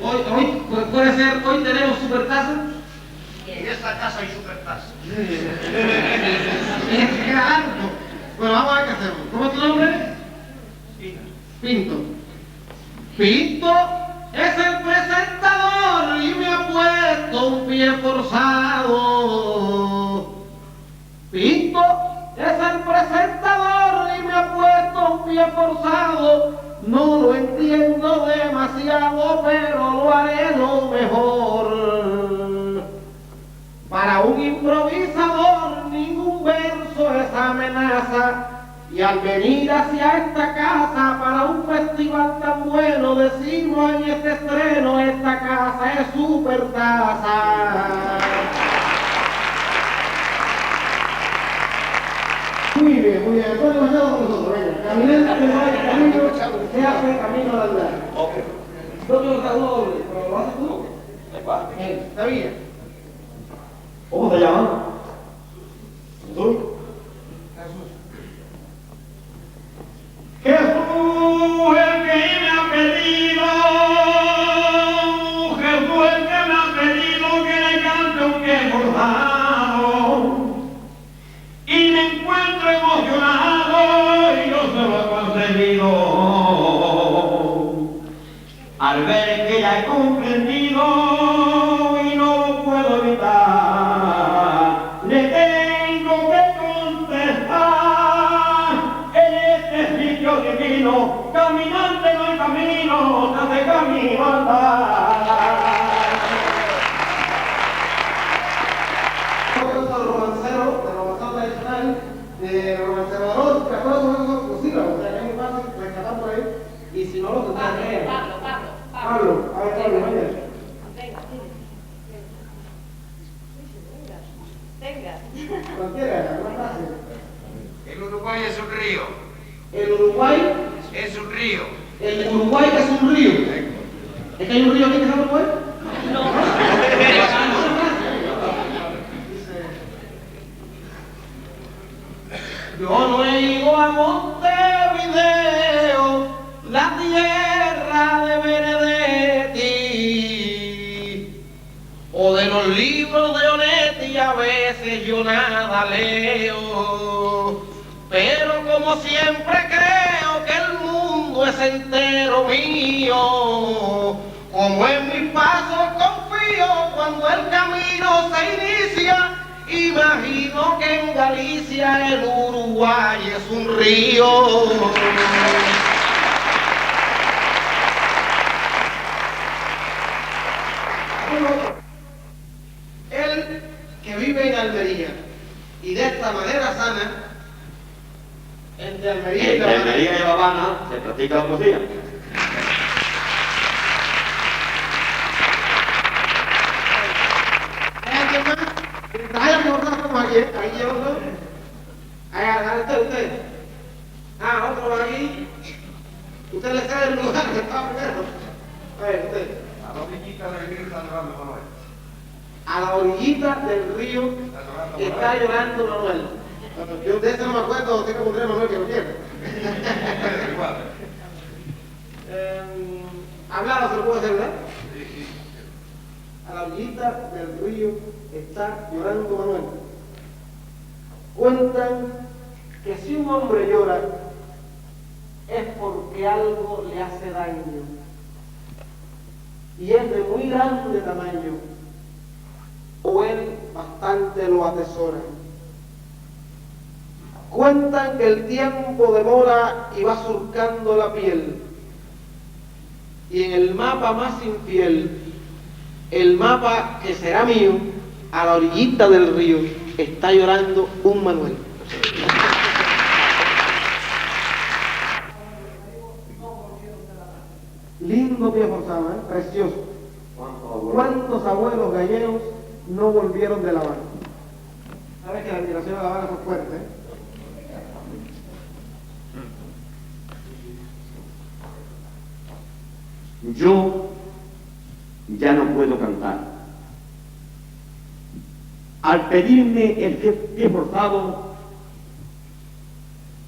Speaker 5: Hoy puede ser, hoy tenemos supertazas.
Speaker 3: En esta casa hay supertazas.
Speaker 5: Queda harto. Bueno, vamos a ver qué hacemos. ¿Cómo es tu nombre? Pinto. Pinto es el presentador y me ha puesto un pie forzado. Pinto es el presentador y me ha puesto un pie forzado. No lo entiendo demasiado, pero lo haré lo mejor. Para un improvisador ningún verso es amenaza. Y al venir hacia esta casa para un festival tan bueno, decimos en este estreno, esta casa es supertaza. Muy bien, muy bien. Entonces nos vemos con nosotros, venga. Caminante que no hay camino, se hace camino al andar.
Speaker 6: Ok.
Speaker 5: Yo quiero usar uno doble, pero lo haces tú. Está bien.
Speaker 6: ¿Cómo se llama? ¿Jesús?
Speaker 7: Jesús el que me ha pedido, Jesús el que me ha pedido que le cante un pie forzado. Y me encuentro emocionado y yo se lo he concedido. Al ver que ya he comprendido y no lo puedo evitar, le tengo que contestar. En este sitio divino, caminante no hay camino, hace camino andar.
Speaker 5: El romancero tradicional de romancero, ¿te acuerdas de los sílabos? O sea, que es muy fácil rescatar por ahí. Y si no, lo tendrás que leer. Pablo, a ver, Pablo, venga.
Speaker 8: Venga.
Speaker 5: Cualquiera, una frase.
Speaker 9: El Uruguay es un río.
Speaker 5: El Uruguay,
Speaker 9: Es un río.
Speaker 5: el Uruguay es un río. ¿Es que hay un río aquí que se llama Uruguay? Yo no he ido a Montevideo, la tierra de Benedetti, o de los libros de Onetti, a veces yo nada leo, pero como siempre creo que el mundo es entero mío, como en mis pasos confío cuando el camino se inicia. Imagino que en Galicia el Uruguay es un río. Él que vive en Almería y de esta manera sana, entre Almería y La
Speaker 6: En
Speaker 5: Habana,
Speaker 6: Almería y La Habana se practica la poesía.
Speaker 5: ¿hay alguien más? Hay alguien más como aquí, ahí lleva uno. Ahí, usted. Ah, otro aquí. Usted le sabe el lugar que estaba primero. A ver, usted.
Speaker 2: A la orillita del río está llorando Manuel.
Speaker 5: A la orillita del río está llorando Manuel. Yo de ese no me acuerdo, tengo que poner a Manuel que lo quiere. Hablado se lo puedo hacer, ¿verdad? A la orillita del río está llorando Manuel. Cuentan que si un hombre llora es porque algo le hace daño y es de muy grande tamaño, o él bastante lo atesora. Cuentan que el tiempo demora y va surcando la piel, y en el mapa más infiel, el mapa que será mío, a la orillita del río está llorando un Manuel. Lindo pie forzado, ¿eh? Precioso. ¿Cuántos abuelos gallegos no volvieron de La Habana? Sabes que la admiración de La Habana fue fuerte, ¿eh?
Speaker 6: Yo ya no puedo cantar. Al pedirme el pie forzado,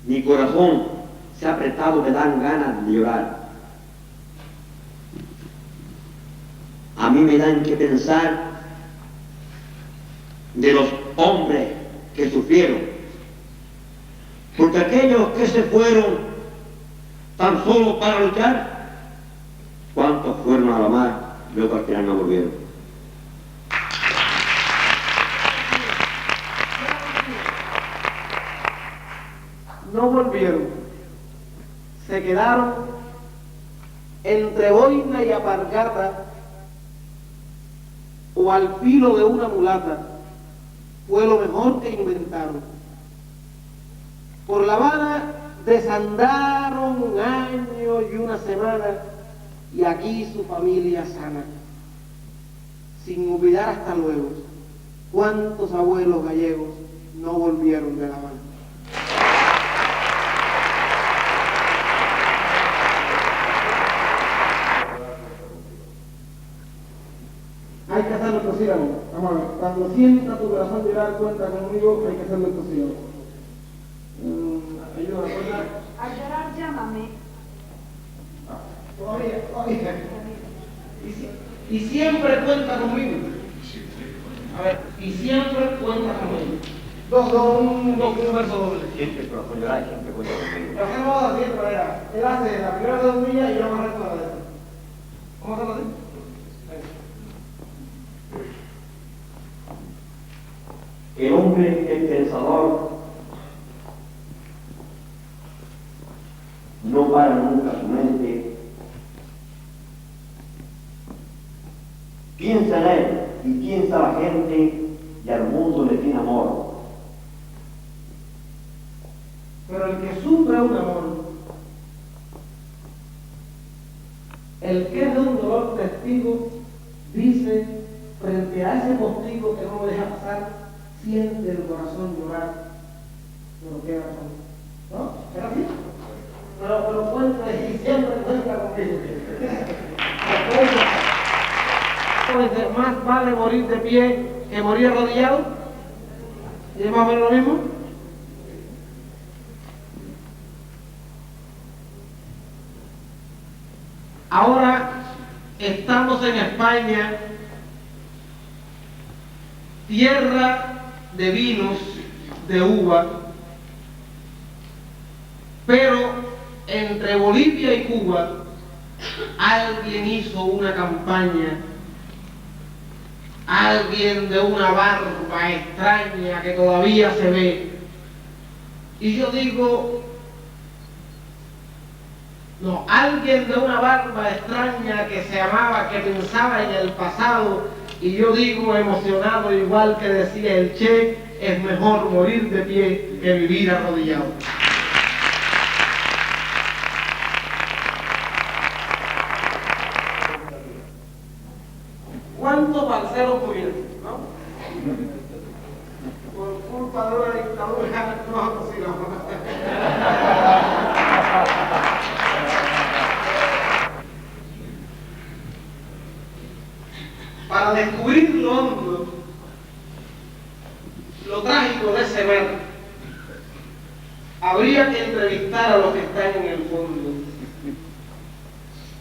Speaker 6: mi corazón se ha apretado, me dan ganas de llorar. A mí me dan que pensar de los hombres que sufrieron, porque aquellos que se fueron tan solo para luchar, ¿cuántos fueron a la mar? Luego al final no volvieron.
Speaker 5: No volvieron, se quedaron entre boina y apargata o al filo de una mulata, fue lo mejor que inventaron. Por La Habana desandaron un año y una semana y aquí su familia sana, sin olvidar hasta luego cuántos abuelos gallegos no volvieron de La Habana. Hay que hacerlo explosivo. Vamos a ver. Cuando sienta tu corazón llorar, cuenta conmigo, hay que hacerlo explosivo. Ayuda, cuenta.
Speaker 8: Al llorar, llámame.
Speaker 5: Todavía. Y siempre cuenta conmigo. A ver, y siempre cuenta conmigo. Un verso doble.
Speaker 6: Siempre corazón llorar, siempre cuenta conmigo.
Speaker 5: Lo hacemos de la siguiente manera. Él hace la primera redondilla y yo me resto la de esta. ¿Cómo hacerlo así?
Speaker 6: El hombre, el pensador, no para nunca su mente, piensa en él y piensa la gente y al mundo le tiene amor.
Speaker 5: Pero el que sufre un amor, el que es de un dolor testigo, dice frente a ese postigo que no me deja pasar, siente el corazón llorar, pero qué razón, ¿no? ¿Era así? Pero cuenta y siempre cuenta conmigo. Más vale morir de pie que morir arrodillado. ¿Y es más o menos lo mismo? Ahora estamos en España, tierra de vinos, de uva, pero entre Bolivia y Cuba alguien hizo una campaña, alguien de una barba extraña que todavía se ve, y yo digo, no, alguien de una barba extraña que se amaba, que pensaba en el pasado, y yo digo emocionado, igual que decía el Che, es mejor morir de pie que vivir arrodillado. ¿Cuántos parceros murieron, no? Por culpa de una dictadura no cocinamos. Para descubrir lo hondo, lo trágico de ese ver, habría que entrevistar a los que están en el fondo.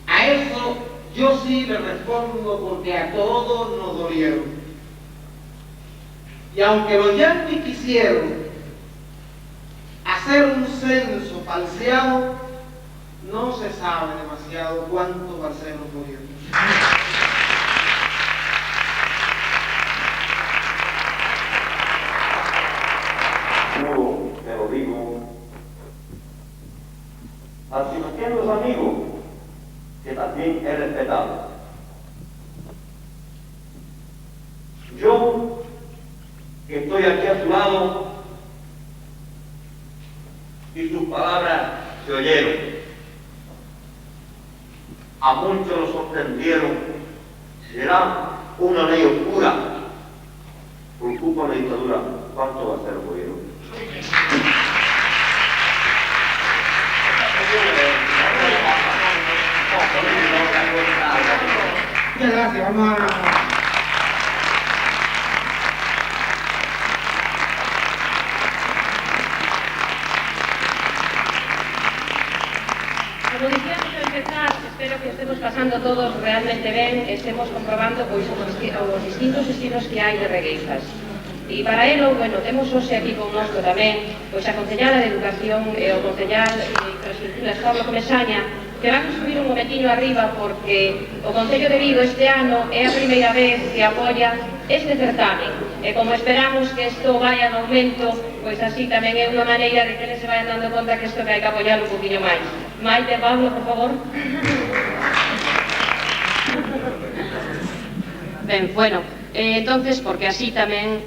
Speaker 5: A eso yo sí le respondo porque a todos nos dolieron. Y aunque los yanquis quisieron hacer un censo falseado, no se sabe demasiado cuántos parceros murieron.
Speaker 6: Te lo digo, así nos quedan los amigos, que también he respetado. Yo, que estoy aquí a su lado, y sus palabras se oyeron. A muchos nos sorprendieron. Será una ley oscura por culpa de la dictadura. ¿Cuánto va a ser el gobierno?
Speaker 5: Muchas gracias, vamos a...
Speaker 1: Como dicíamos ao empezar, espero que estemos pasando todos realmente ben, estemos comprobando pois os distintos estilos que hai de regueifas. E para elo, bueno, temos hoxe aquí connosco tamén pois a Concellala de Educación e o Concellal de Infraestructuras, Pablo Comesaña, que van a subir un momentiño arriba porque o Concello de Vigo este ano é a primeira vez que apoia este certamen. E como esperamos que isto vaya en aumento, pois así tamén é unha maneira de que eles se vayan dando conta que isto que hai que apoiar un poquinho máis. Maite, Pablo, por favor. Ben, bueno, entonces, porque así tamén,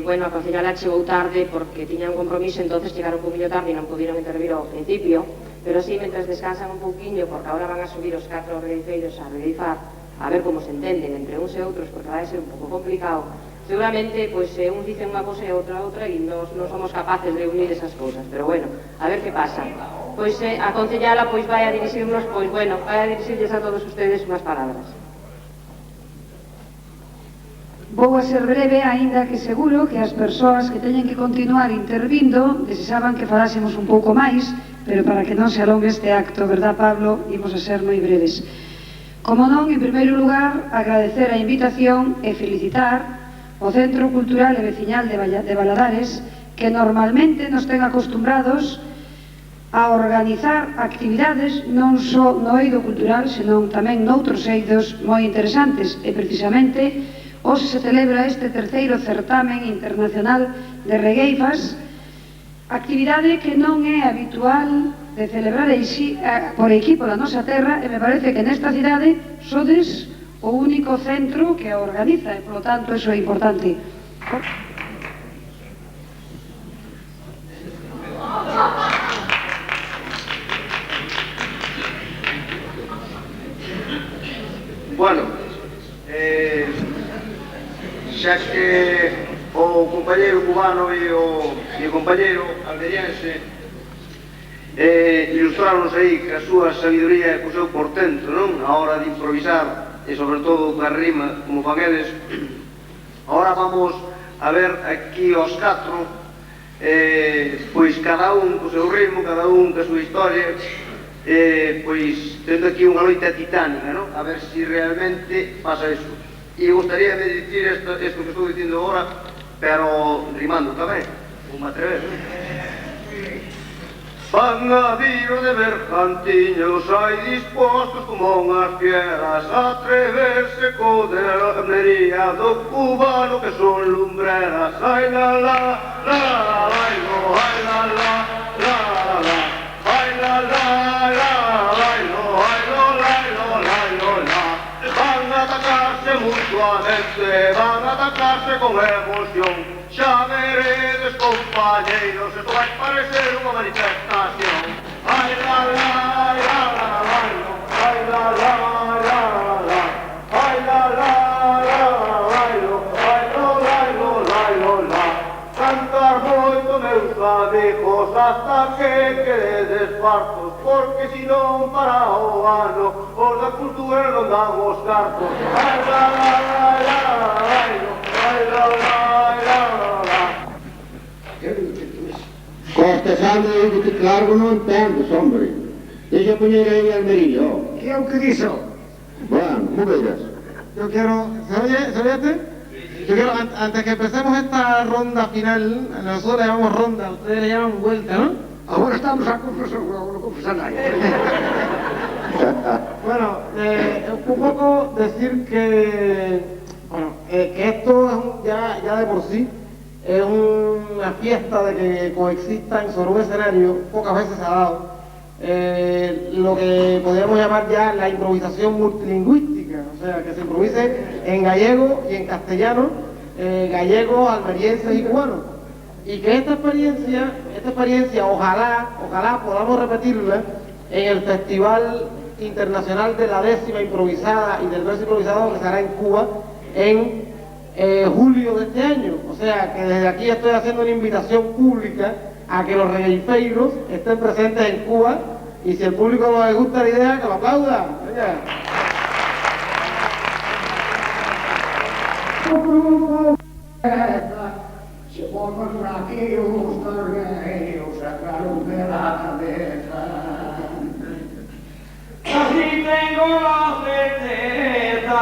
Speaker 1: bueno, a Concellala chegou tarde porque tiña un compromiso, entonces chegaron un poquinho tarde e non puderon intervir ao principio, pero así, mentres descansan un poquinho, porque agora van a subir os 4 regueifeiros a regueifar, a ver como se entenden entre uns e outros, porque vai ser un pouco complicado, seguramente, pois, uns dicen unha cosa e outra, e non somos capaces de unir esas cousas, pero bueno, a ver que pasa. Pois a Concellala, pois, vai a dirixirnos, pois, bueno, vai a dirixirles a todos ustedes unhas palabras.
Speaker 8: Vou a ser breve, aínda que seguro que as persoas que teñen que continuar intervindo deseaban que falásemos un pouco máis, pero para que non se alongue este acto, verdad, Pablo, imos a ser moi breves. Como non, en primeiro lugar, agradecer a invitación e felicitar o Centro Cultural e Veciñal de Valadares, que normalmente nos ten acostumbrados a organizar actividades non só no eido cultural, senón tamén noutros eidos moi interesantes, e precisamente hoxe se celebra este terceiro certamen internacional de regueifas, actividade que non é habitual de celebrar por equipo da nosa terra, e me parece que nesta cidade sodes o único centro que a organiza, e polo tanto eso é importante.
Speaker 2: Bueno, xa que o compañeiro cubano e o compañeiro alderiense ilustrarnos aí que a súa sabiduría e co seu portento, non? A hora de improvisar e sobre todo ca rima, como fan eles. Agora vamos a ver aquí os 4, pois cada un co seu ritmo, cada un ca súa historia, pois tendo aquí unha loita titánica, non? A ver se realmente pasa iso. E gustaría de dicir isto que estou dicindo agora, pero rimando tamén, como atrever, non? Van a vir de mercantiños, hai dispostos como unhas fieras a atreverse co de la camnería do cubano que son lumbreras. Ai la la, la la la, ai la la, la la la, ai la la, la la, ai lo la, lo la, lo la. Van a atacarse mutuamente, van a atacarse con emoción. Xa veredes, compañeiros, isto vai parecer unha manifestación. Ai la la, la la la, ai la la, la la, ai la la, la la, ai lo la, lo la. Cantar moito, meus amigos, hasta que quededes fartos, porque si non para o ano, os da cultura non damos cartos. Ai la la, la la, ai la la.
Speaker 3: Costa Sandra, digo que claro non entendes, hombre. Deixa poñer aí Almería,
Speaker 5: Que é o que dixo?
Speaker 3: Bueno, como verás.
Speaker 5: Yo quiero, ¿se oye? Yo quiero, antes que empecemos esta ronda final, nosotros le llamamos ronda, ustedes le llaman vuelta, ¿no?
Speaker 10: Ahora estamos a confesar ahí.
Speaker 5: Bueno, un poco decir que, bueno, que esto es ya de por sí es una fiesta de que coexistan sobre un escenario, pocas veces se ha dado, lo que podríamos llamar ya la improvisación multilingüística, o sea, que se improvise en gallego y en castellano, gallegos, almerienses y cubanos. Y que esta experiencia ojalá podamos repetirla en el Festival Internacional de la Décima Improvisada y del Verso Improvisado que será en Cuba en julio de este año. O sea que desde aquí estoy haciendo una invitación pública a que los regueifeiros estén presentes en Cuba, y si el público no les gusta la idea, que lo aplauda. Venga.
Speaker 10: Se por los flaqueos torneos sacaron de la cabeza.
Speaker 7: Así tengo la certeza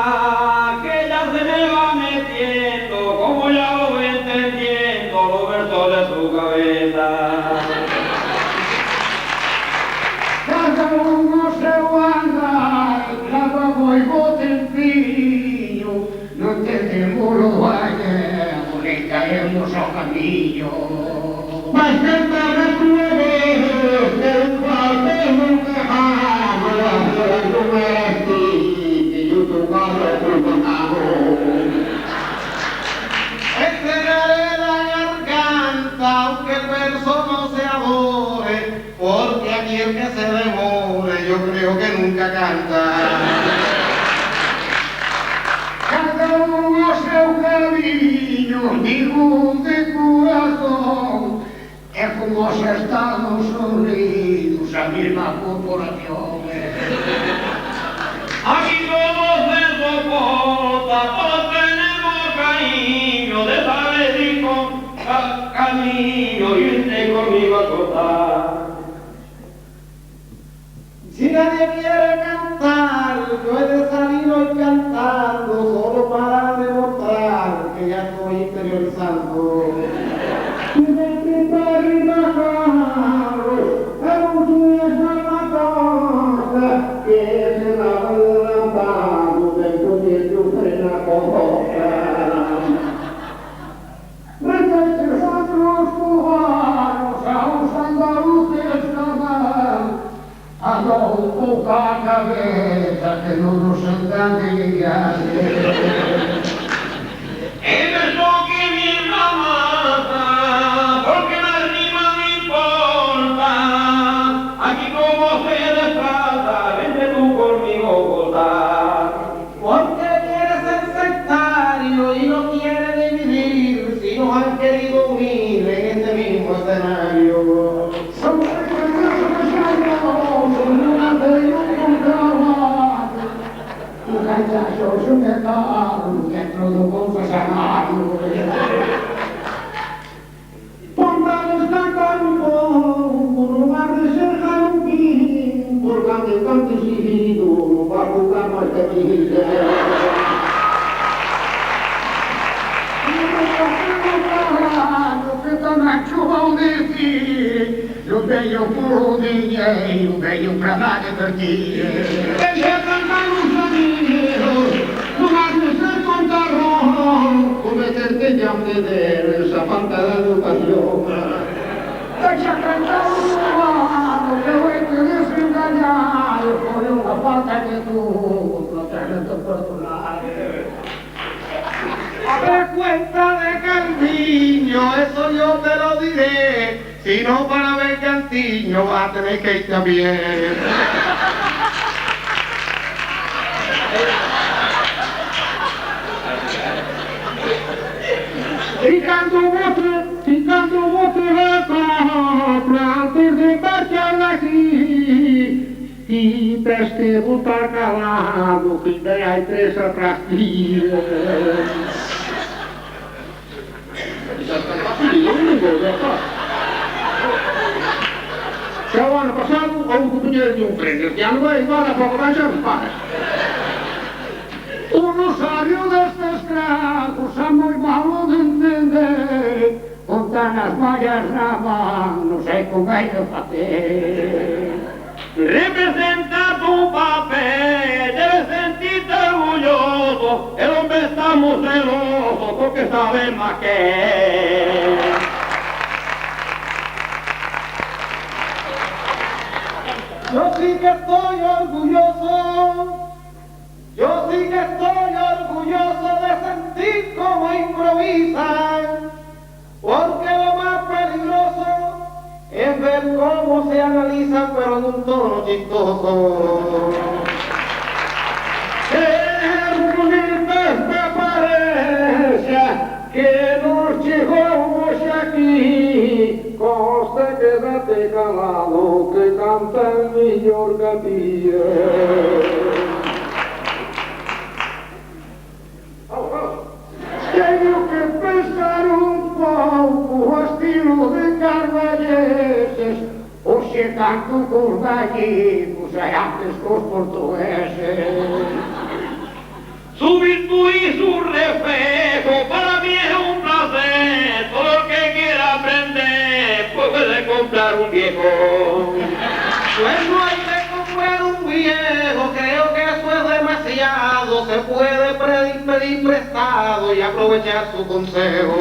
Speaker 7: que ya se me va metiendo, como ya lo voy entendiendo, los versos de su cabeza.
Speaker 10: Cada uno se guarda, cada voy botelpillo, no entendemos los valles, le caemos al camino. Mas que te recuerdes del cual te dejamos, no eres ti, que yo tu padre fulminado.
Speaker 5: Encerraré la garganta, aunque el verso no se adore, porque aquí el que se demore, yo creo que nunca canta.
Speaker 10: Cada uno seu caminho, digo de corazón, es como si estamos unidos a misma corporación.
Speaker 7: Aquí todos se soporta, todos tenemos cariño, de saber y con camino, y usted conmigo a cortar.
Speaker 5: Si nadie quiere cantar, yo he de salir hoy cantando, solo para demostrar que ya estoy interiorizando.
Speaker 10: Si me quita ribajarro, es un cosa que se va adelantando del proyecto frena cosa. Reteches otros cubanos, a los andaluces jamás, a no poca cabeza que no nos engañan.
Speaker 7: El verso que mi mata, porque la rima me importa, aquí como se desplata, vente tú conmigo gozar.
Speaker 5: Porque quiere ser sectario y no quiere dividir, si nos han querido unir en este mismo escenario.
Speaker 10: Somos un cachazo, un mercado, dentro de un confesionario. Pongamos cantar un poco, en lugar de ser jalupín, porque ante tanto exigido, va a jugar más de mí. Que tan ancho vão descer, o venho por dinheiro, venho pra lá divertir. Deixa cantar os amigos, no mar de ser contarrón, cometer que me der essa falta de educação. Deixa cantar os humanos, que eu hei de desenganar, foi uma falta de tudo, protegendo por outro lado.
Speaker 5: Abre cuenta de Calviño, eso yo te lo diré. Si no para ver Cantiño, vas a tener que ir también.
Speaker 10: Ficando você recobra, antes de embarcar daqui, e preste botar calado, que vem a empresa pra ti. Se o ano passado houve o companheiro de um frente, este ano vai igual a pouco mais já repara. O rosário destes cravos é muito malo de entender, contar as malhas na mão, não sei como é que fazer.
Speaker 7: Representa tu papel, debes sentirte orgulloso, el hombre está muy celoso porque sabe más que él.
Speaker 5: Yo sí que estoy orgulloso, yo sí que estoy orgulloso de sentir cómo improvisan, porque lo más peligroso es ver cómo se analizan pero en un tono chistoso.
Speaker 10: Me parece que nos llegamos aquí, conste quédate calado que canta el mejor gatilla. canto cos gallegos e antes cos portugueses.
Speaker 7: Su virtud y su reflejo para mí es un placer. Todo el que quiera aprender puede comprar un viejo.
Speaker 5: Pues no hay que comprar un viejo, creo que eso es demasiado. Se puede pedir prestado y aprovechar su consejo.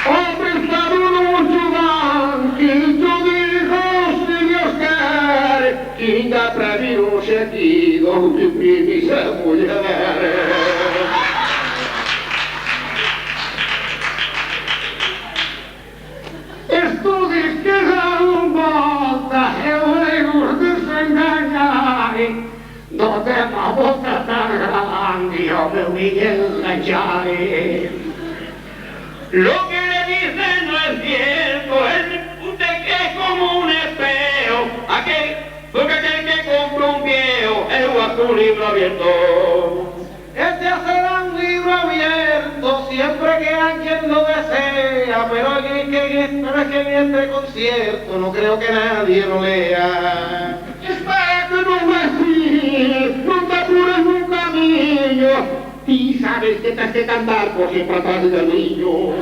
Speaker 10: O prestado mucho van, quinto dijo si Dios quiere, quinta previo seguido, mi primicia mujer. Estudios que dan volta, eu desenganhai, do tema volta tan grande, o meu Miguel enganchai.
Speaker 7: Lo que le dicen no es cierto, usted que es como un espejo, porque aquel que compra un viejo es un libro abierto.
Speaker 5: Este será un libro abierto siempre que alguien lo desea, pero es que en este concierto no creo que nadie lo lea.
Speaker 10: Espera que no me sigas, no te apures un camino. Y sabes que te has que cantar por siempre atrás del niño.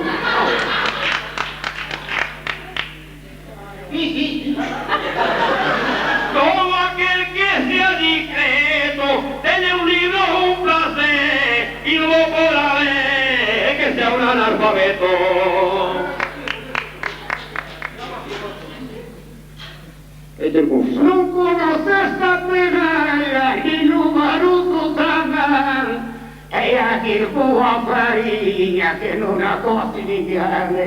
Speaker 7: Todo aquel que sea discreto, tiene un libro un placer, y no podrá ver que sea un analfabeto.
Speaker 10: Non conoces la pegada y no baruto también. E aquel boa farinha que non a cociniane.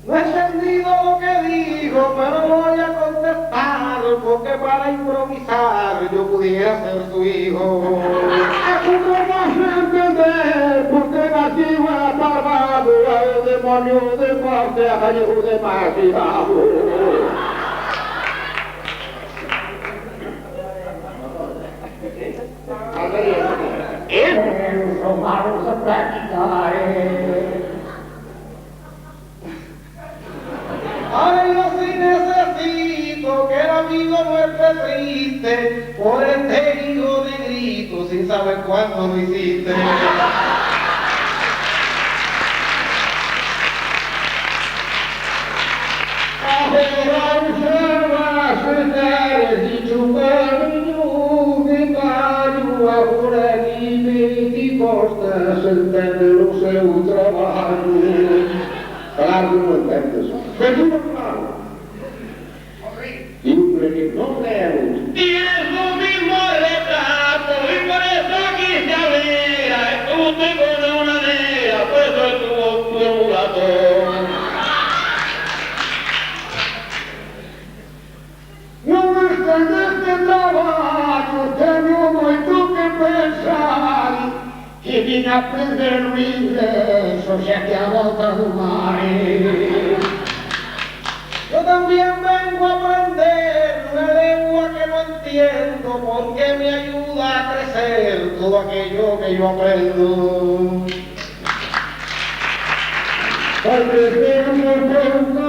Speaker 5: No he entendido lo que digo, pero voy a contestar, porque para improvisar yo pudiera ser su hijo.
Speaker 10: ¿Cómo vas a entender? Porque nació barbado, el demonio de parte a gallego de marginado. Eso vamos a practicar.
Speaker 5: Ay, yo sí necesito que el amigo no esté triste por este hijo negrito sin saber cuándo lo hiciste.
Speaker 10: Entende o seu trabalho. Claro que não entende isso. Mas não claro. Simple que não deu.
Speaker 7: Tienes lo mismo retrato, y por eso quise alegra, estuvo con una negra, por eso estuvo tu emulator.
Speaker 10: Não entende este trabalho, tenho muito que pensar. Que vim aprender o inglês, hoje aqui à volta do mar.
Speaker 5: Yo también vengo a aprender una lengua que no entiendo porque me ayuda a crecer todo aquello que yo aprendo.
Speaker 10: Porque tengo pregunta,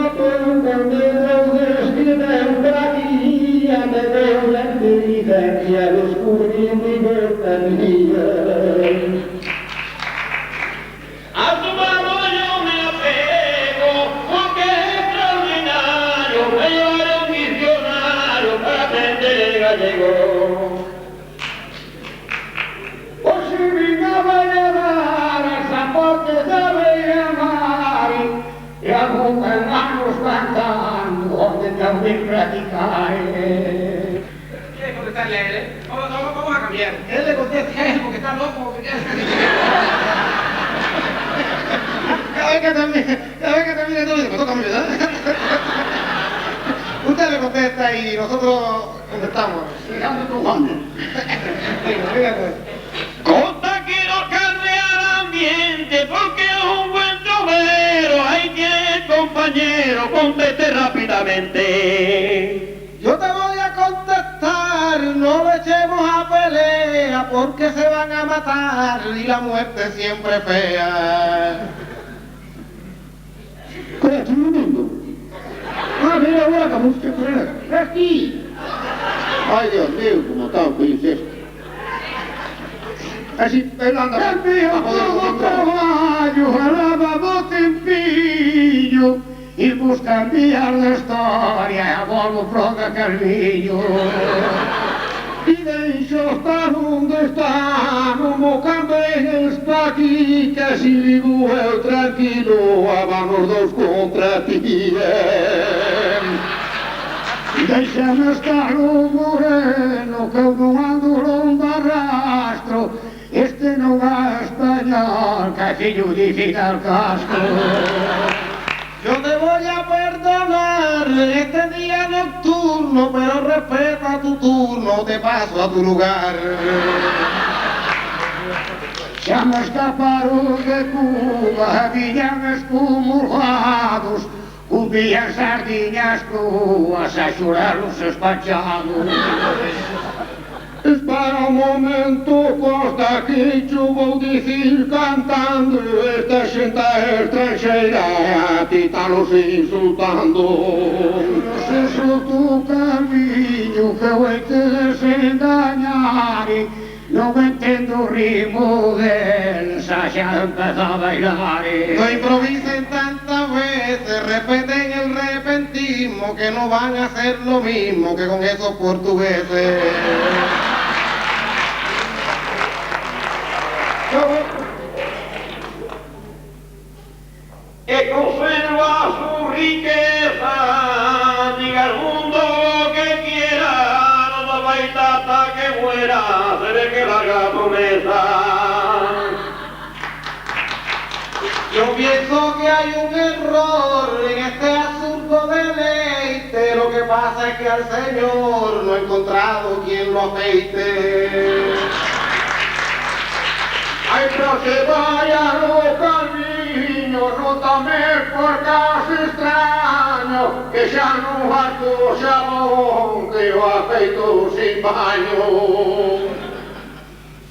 Speaker 10: describir para aquí, me veo la inteligencia, descubrir libertad mía.
Speaker 7: A tu mano yo me apego, porque es extraordinario, me llevaré un misionario para aprender el gallego.
Speaker 10: O si viniera a llevar esa parte de Bellamar, y algún hermanos cantando, donde también practicar.
Speaker 9: ¿Quieres contestarle a él? Vamos a cambiar.
Speaker 5: Él le contesta a él porque está loco. Cada vez que termine todo dice, me toca a mí, ¿verdad? Usted le contesta y nosotros contestamos. Venga, pues.
Speaker 7: Costa quiero caldear ambiente, porque es un buen trovero, ahí tiene compañero, conteste rápidamente.
Speaker 5: Yo te voy a contestar, no le echemos a pelea porque se van a matar y la muerte siempre es fea.
Speaker 10: ¿Qué es un mundo? A ver, Mira, ahora, como usted cree. Aquí.
Speaker 3: Ay, Dios mío, como está el país este. Así, él anda
Speaker 10: El mío todo traballo, alabado tempillo, y busca enviar la historia, a volvo pronto Carvillo. Y deixo estar onde está, no mo cambies pa aquí, que así vivo eu tranquilo, vamos dos contra ti. Deixame estar o moreno, que eu non ando longo arrastro, este non é español, que é fillo de Fidel Castro.
Speaker 5: Yo te voy a perdonar este día nocturno, pero respeta tu turno, te paso a tu lugar.
Speaker 10: Xa me escaparon de Cuba, viñan excomulgados, comían sardiñas cruas a xorar os espachados. Espera un momento, Costa, que yo vou dicir cantando, esta xente estranxeira a ti talos insultando. Nos insulto Carvillo, que eu hai que desengañar, non entendo o ritmo del, xa empezó a bailar.
Speaker 5: No improvisen tantas veces, respeten el repentismo, que no van a hacer lo mismo que con esos portugueses.
Speaker 7: Que conserva su riqueza, diga al mundo lo que quiera, no da baita hasta que muera, se ve que larga promesa.
Speaker 5: Yo pienso que hay un error en este absurdo deleite, lo que pasa es que al Señor no he encontrado quien lo afeite.
Speaker 10: Ay, pero que vaya los caminos, rótame por caso extraño, que xa non fato xabón, que eu afeito sin baño.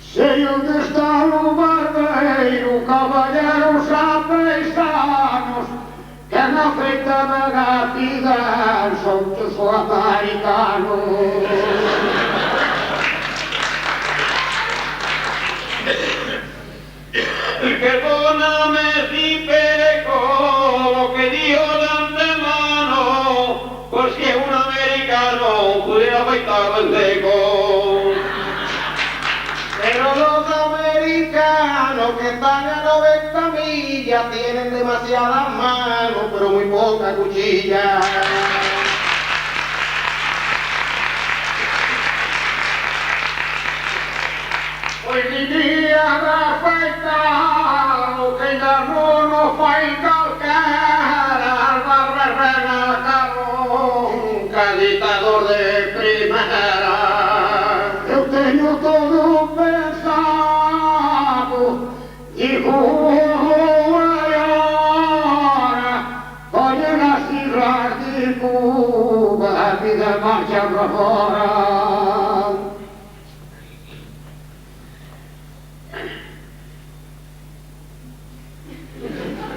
Speaker 10: Sei onde está o barbeiro, caballeros apaisanos, que na feita da gatida son os americanos.
Speaker 7: Perdóname si peco lo que dijo de antemano, por si un americano pudiera afeitar el seco.
Speaker 5: Pero los americanos que están a 90 millas tienen demasiadas manos, pero muy poca cuchilla.
Speaker 10: Hoy día afeitado, que ainda non o fai calquera, al barberena carón, caditador de primera. Eu teño todo pensado, digo agora, coño nas islas de Cuba, a vida marcha pra fora.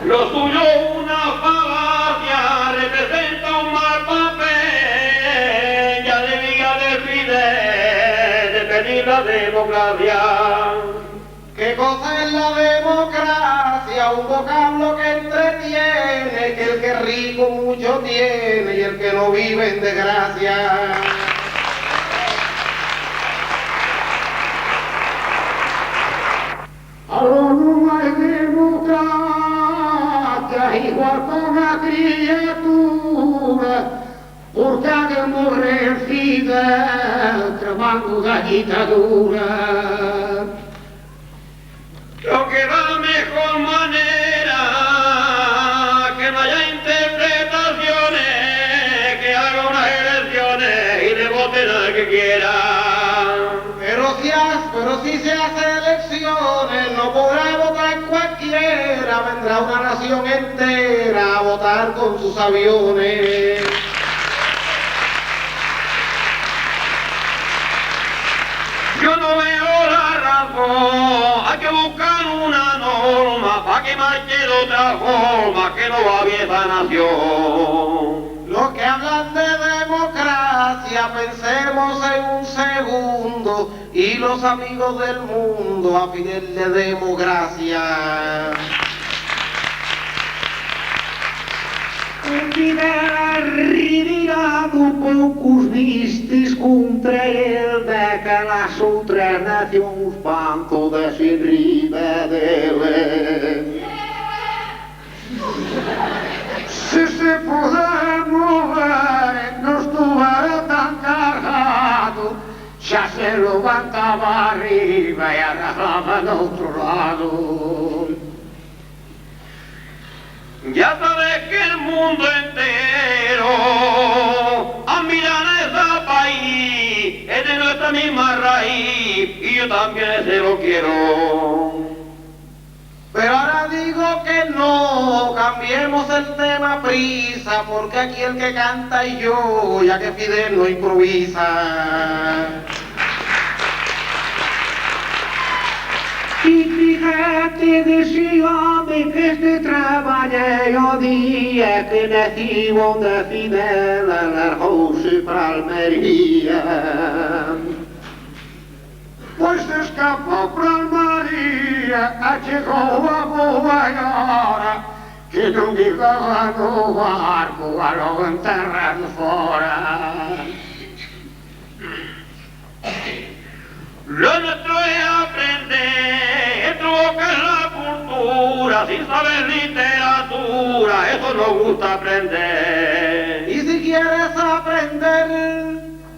Speaker 7: Lo suyo una falacia, representa un mal papel, ya debía de Fidel, de pedir la democracia.
Speaker 5: ¿Qué cosa es la democracia? Un vocablo que entretiene, que el que es rico mucho tiene y el que no vive en desgracia.
Speaker 10: Allora non hai democrazia, igual con una criatura, porque ha de morrer Fidel, tramando da ditadura.
Speaker 7: Creo que la mejor manera que no haya interpretaciones, que haga unas elecciones y le voten al que quiera.
Speaker 5: Pero si se hace elecciones, no podrá votar cualquiera, vendrá una nación entera a votar con sus aviones.
Speaker 7: Yo no veo la razón, hay que buscar una norma para que marche de otra forma, que no va bien esa nación.
Speaker 5: Lo que hablan de democracia, pensemos en un segundo, y los amigos del mundo a Fidel de democracia.
Speaker 10: Fidel arribarà poucos vistes contra el de que las outras nacións van todas en riba dele. Se puder mover, no estuviera tan cargado, ya se levantaba arriba y arrasaba al otro lado.
Speaker 6: Ya sabes que el mundo entero admira a ese país, es de nuestra misma raíz, y yo también se lo quiero.
Speaker 5: Pero ahora digo que no, cambiemos el tema prisa, porque aquí el que canta y yo, ya que Fidel no improvisa.
Speaker 10: Y fíjate, decíame que este traballé o día que nací de Fidel alargóse para Almería. Pues se escapó para Almería, llegó a Boballora, que no llegaba no barco, a lo enterrar fora.
Speaker 6: Lo nuestro es aprender, trocar la cultura, sin saber literatura, eso nos gusta aprender.
Speaker 5: Y si quieres aprender,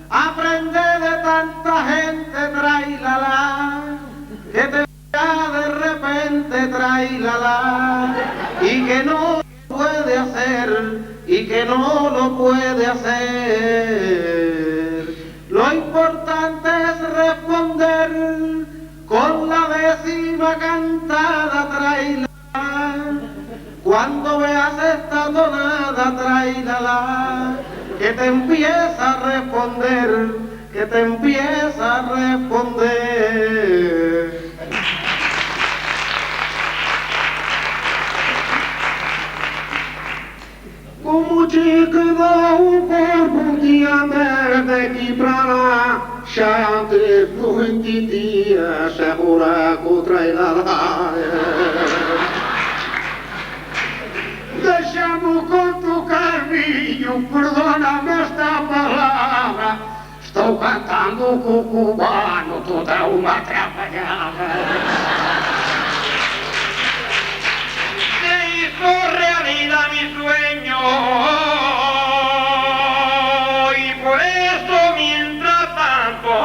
Speaker 5: aprende de tanta gente, tráilala, que te vea de repente, tráilala, y que no lo puede hacer, y que no lo puede hacer. Lo importante es responder con la décima cantada, tráilala. Cuando veas esta tonada, tráilala, que te empieza a responder, que te empieza a responder.
Speaker 10: Como te quedou o corpo de andar daqui pra lá, já antes não entendia se é buraco trailala. Deixa-me conto caminho, perdona-me esta palavra, estou cantando com o cubano, toda uma atrapalhada.
Speaker 6: Realidad mi sueño, y por eso mientras tanto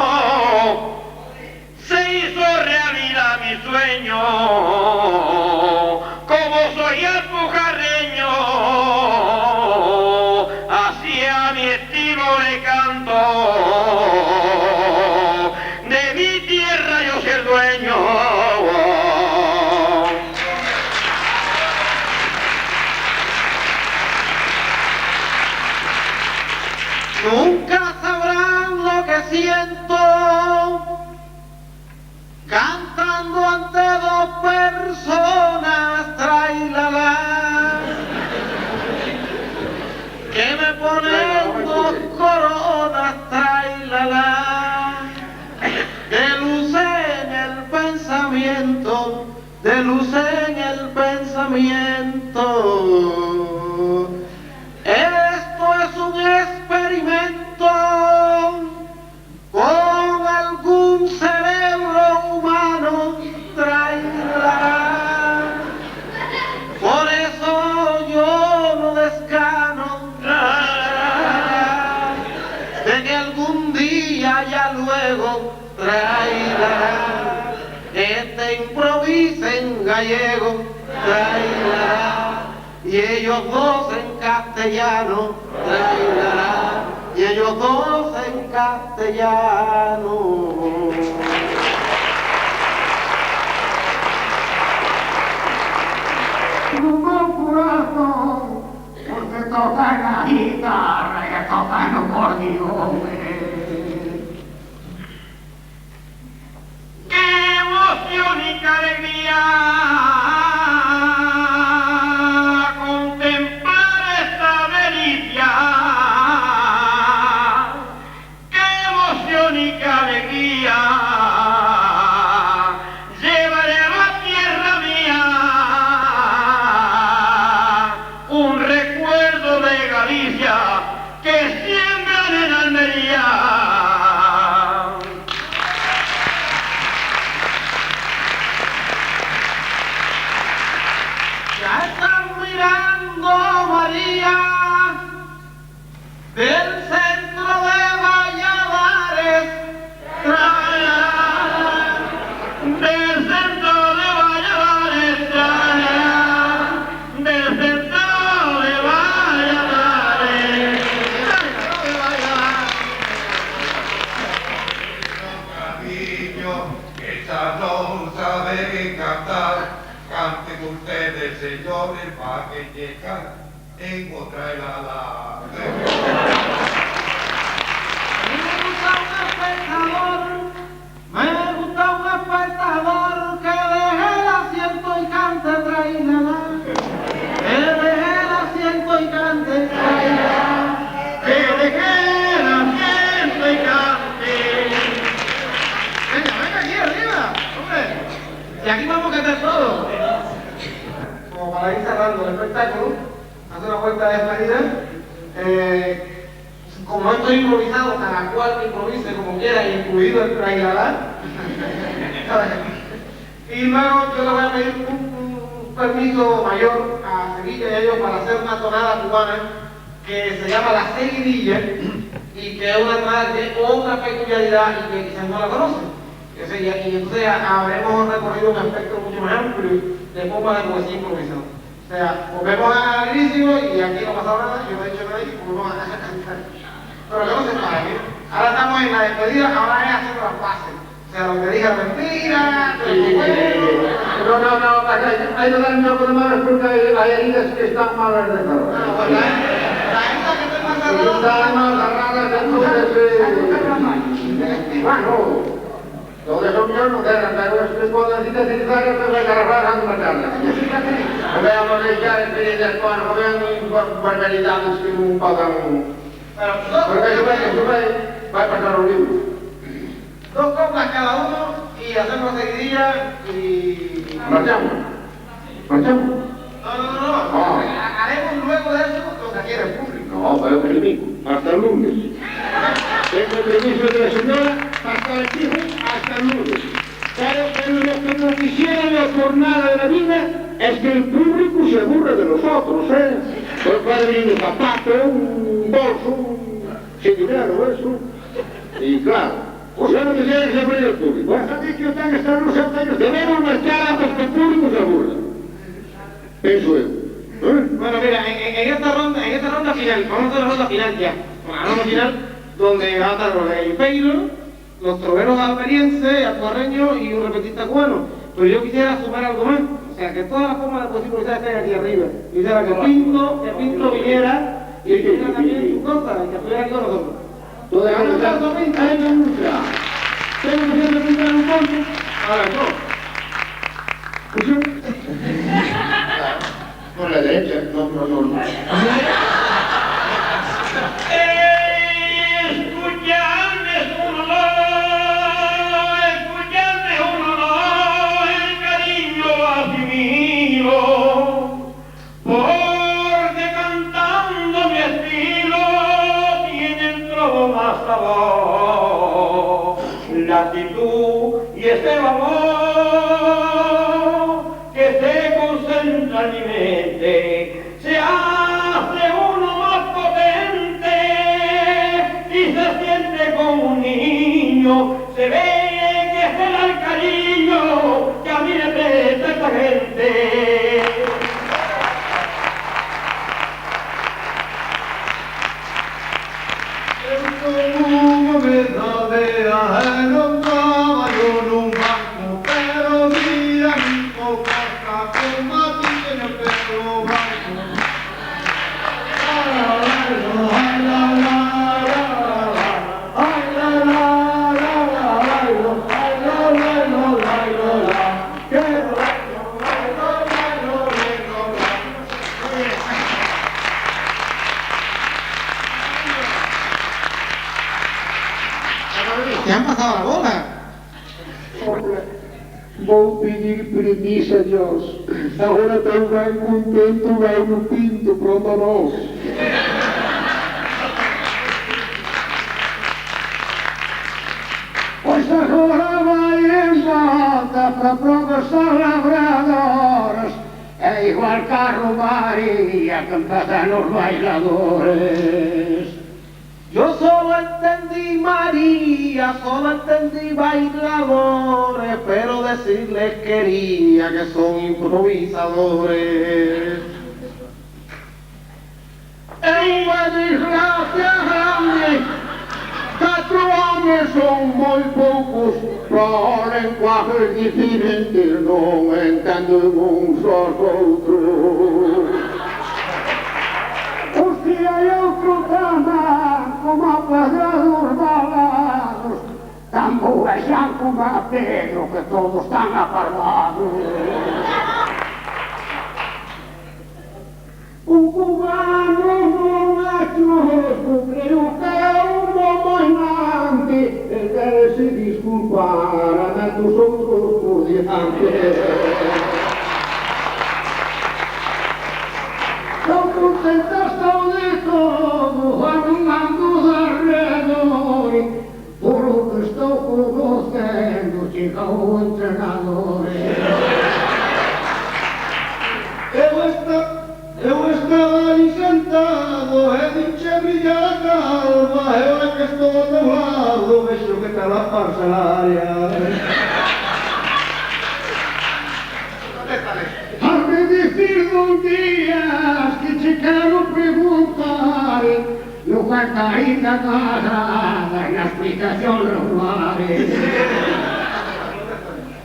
Speaker 6: se hizo realidad mi sueño. Como soy alpujarreño, hacia mi estilo le canto, de mi tierra yo soy el dueño.
Speaker 5: Nunca sabrán lo que siento cantando ante dos personas, tráilala, que me ponen dos coronas, tráilala, de luz en el pensamiento, de luz en el pensamiento. Esto es un experimento con algún cerebro humano, tráilala. Por eso yo no descano, tráilala, de que algún día ya luego, tráilala, improvisa en gallego, tráilala. Y ellos dos en castellano, tráilala, y ellos dos en castellano.
Speaker 10: No corazón, porque toca la guitarra y toca el acordeón.
Speaker 6: ¡Qué emoción y qué alegría! Contemplar esta delicia
Speaker 2: tengo trailala.
Speaker 5: Me gusta un espectador que deje el asiento y cante trailala. Que deje el asiento y cante trailala.
Speaker 2: Que deje el asiento y cante.
Speaker 5: Venga aquí arriba, hombre. Y aquí vamos a cantar todo. Como para ir cerrando el espectáculo, hacer una vuelta de despedida. Como esto es improvisado, cada cual improvise como quiera, incluido el trailadar. Y luego yo le voy a pedir un permiso mayor a Sevilla y a ellos para hacer una tonada cubana que se llama La Seguidilla y que es una tonada que tiene otra peculiaridad y que quizás no la conocen. Y entonces habremos recorrido un aspecto mucho más amplio de forma de poesía improvisada. O sea, volvemos a Grísimo y aquí no ha pasado nada, yo no he dicho nada y volvemos a cantar. Pero que no se pague. Ahora estamos en la despedida, ahora es haciendo las paces. O sea, lo que diga mentira,
Speaker 10: No, hay que darme una cosa más porque hay heridas que están malas de todo.
Speaker 5: La esta que estoy más cerrada.
Speaker 10: Están más cerradas, entonces... Bueno, todo eso mío no queda, pero es que cuando necesitas necesarias te voy a agarrar a matarlas. No veamos echar experiencias con vean barbaridades que no pagan. Porque eso va a pasar un libro.
Speaker 5: Dos coplas cada uno y hacemos seguidilla y...
Speaker 10: ¿Marchamos? ¿Marchamos?
Speaker 5: No. Haremos luego de eso lo que quiere el público.
Speaker 10: No, pero permiso, hasta el lunes. Tengo el permiso de la señora hasta el hijo, hasta el lunes. Pero lo que no quisiera por nada de la vida es que el público se aburra de nosotros, Pues puede venir un zapato, un bolso, sin dinero, eso. Y claro, o sea, no me tiene que abrir el público. Hasta que yo tenga que estar en los años, debemos marchar antes que el público se aburra. Eso es.
Speaker 5: Bueno, mira, en esta ronda final, vamos a hacer la ronda final ya. La ronda final, donde va a estar el Peiro, los troveros almerienses, acuarreños y un repentista cubano. Pero yo quisiera sumar algo más. O sea, que todas las formas de poesía improvisada estén aquí arriba. Yo quisiera que Pinto viniera y hiciera también sus cosas, y que estuviera aquí con nosotros.
Speaker 10: Toda la
Speaker 5: ¿Vamos a hacer eso, Pinto?
Speaker 10: Tengo que siempre pintar un poco.
Speaker 5: Ahora,
Speaker 3: Con la derecha, no.
Speaker 7: Escucharme es un honor, el cariño asimilo, porque cantando mi estilo tiene el trobo más sabor, la actitud y ese valor que se concentra en mi mente, se hace uno más potente y se siente como un niño, se ve que es el cariño que a mí me presta esta gente.
Speaker 5: ¿Te han pasado la bola?
Speaker 10: Vou pedir permiso a Dios. Agora estou bem contento, bem no pinto, pronto a nós. Pois agora vai em volta para professor labradores. É igual carro Maria que empezan los bailadores.
Speaker 5: Yo solo entendí María, solo entendí bailadores, pero decirles quería que son improvisadores.
Speaker 10: É uma desgraça grande, 4 homens são muito poucos, para lenguajes diferentes não entendem uns aos outros. proclamar como a pedrador balados, tan burguesán como a Pedro, que todos están aparvados. Un cubano non é choso, creo que é un momoinante, el debe se disculpar a tus outros por diante. Non contentas tão de todo, animando de arredor, por o que estou conocendo, chega o entrenador.
Speaker 2: Eu estaba ali sentado, e dinche brillar a calva, e ahora que estou ao teu lado, vexo que te la parcelaria.
Speaker 10: Hazme decir don Díaz que te quero preguntar, no cuenta ainda nada na explicación regular.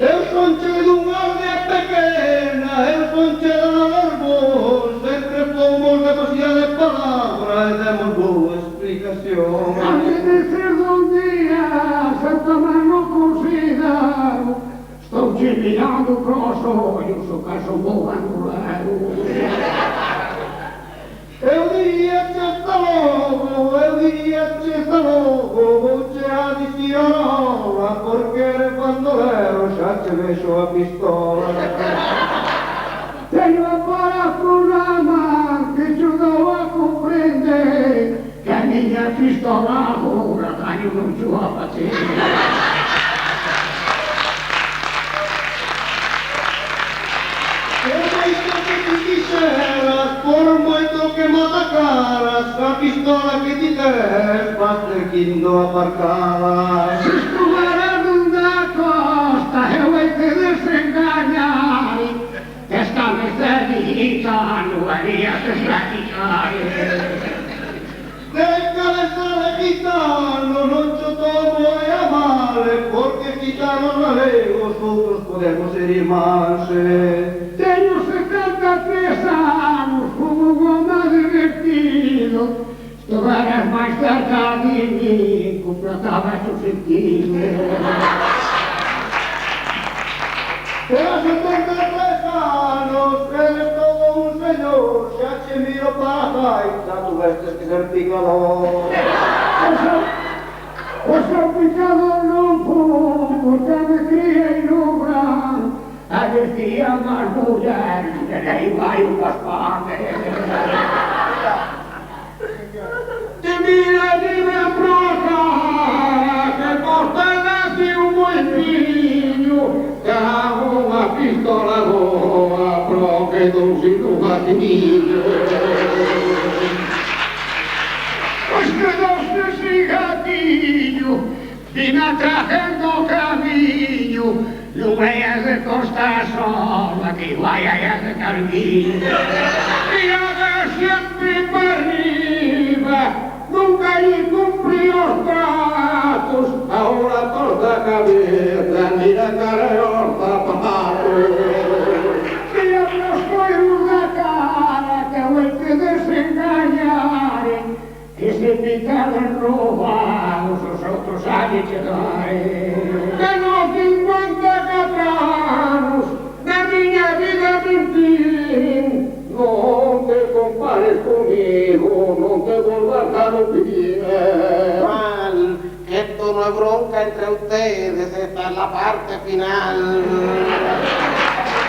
Speaker 2: Eu son che dunha aldea pequena, eu son che da Narbón, sempre fomos demasiada de palabra e demos boa explicación.
Speaker 10: Hazme decir don Díaz, eu tamén non considero, estou che mirando pros ollos, o caso vou anular.
Speaker 2: Eu diría che hasta logo, vou che a dicir ahora, porque eres bandolero, xa che vexo a pistola.
Speaker 10: Teño a parafullama que xudou a comprender que a miña pistola agora daño non xo a facer.
Speaker 2: Por moito que me atacaras, a pistola que ti tes, vas tequindo aparcadas.
Speaker 10: Se estuveras nun da costa, eu hei que desengañar, que esta mecerita non haría desengañar.
Speaker 2: De cabeza de gitano, non cho tomo e a male, porque gitanos galegos, outros podemos ser irmáns.
Speaker 10: Teño 73 anos, como un home divertido, estuveras máis cerca de mí, completabas o sentido.
Speaker 2: Teño 73 anos, eres todo un señor, xa che miro para a gaita, tu vestes que ser picador.
Speaker 10: O seu picador non fun, porque me criei no gran, a decía máis muller, que lei vai un paspane. Te mira de me proca, que postelase un moinillo, que hago unha pistola boa, pro que dou sin un gatillo. Pois que dous sin gatillo, vin atrajendo o camiño, non vayas de costa sola, que vayas de carguillo. Mira sempre para arriba, nunca lle cumprí os tratos, ahora torta a cabeza, mira cara e os zapatos. Mira pros coiros da cara, que hoi que desengañaren, que se picaron robados, os outros a lle chegaren. Que non 54 anos, na miña vida mentín, non te compares comigo, non te volvas a opir.
Speaker 5: Mal, que esto no es bronca entre ustedes, esta es la parte final.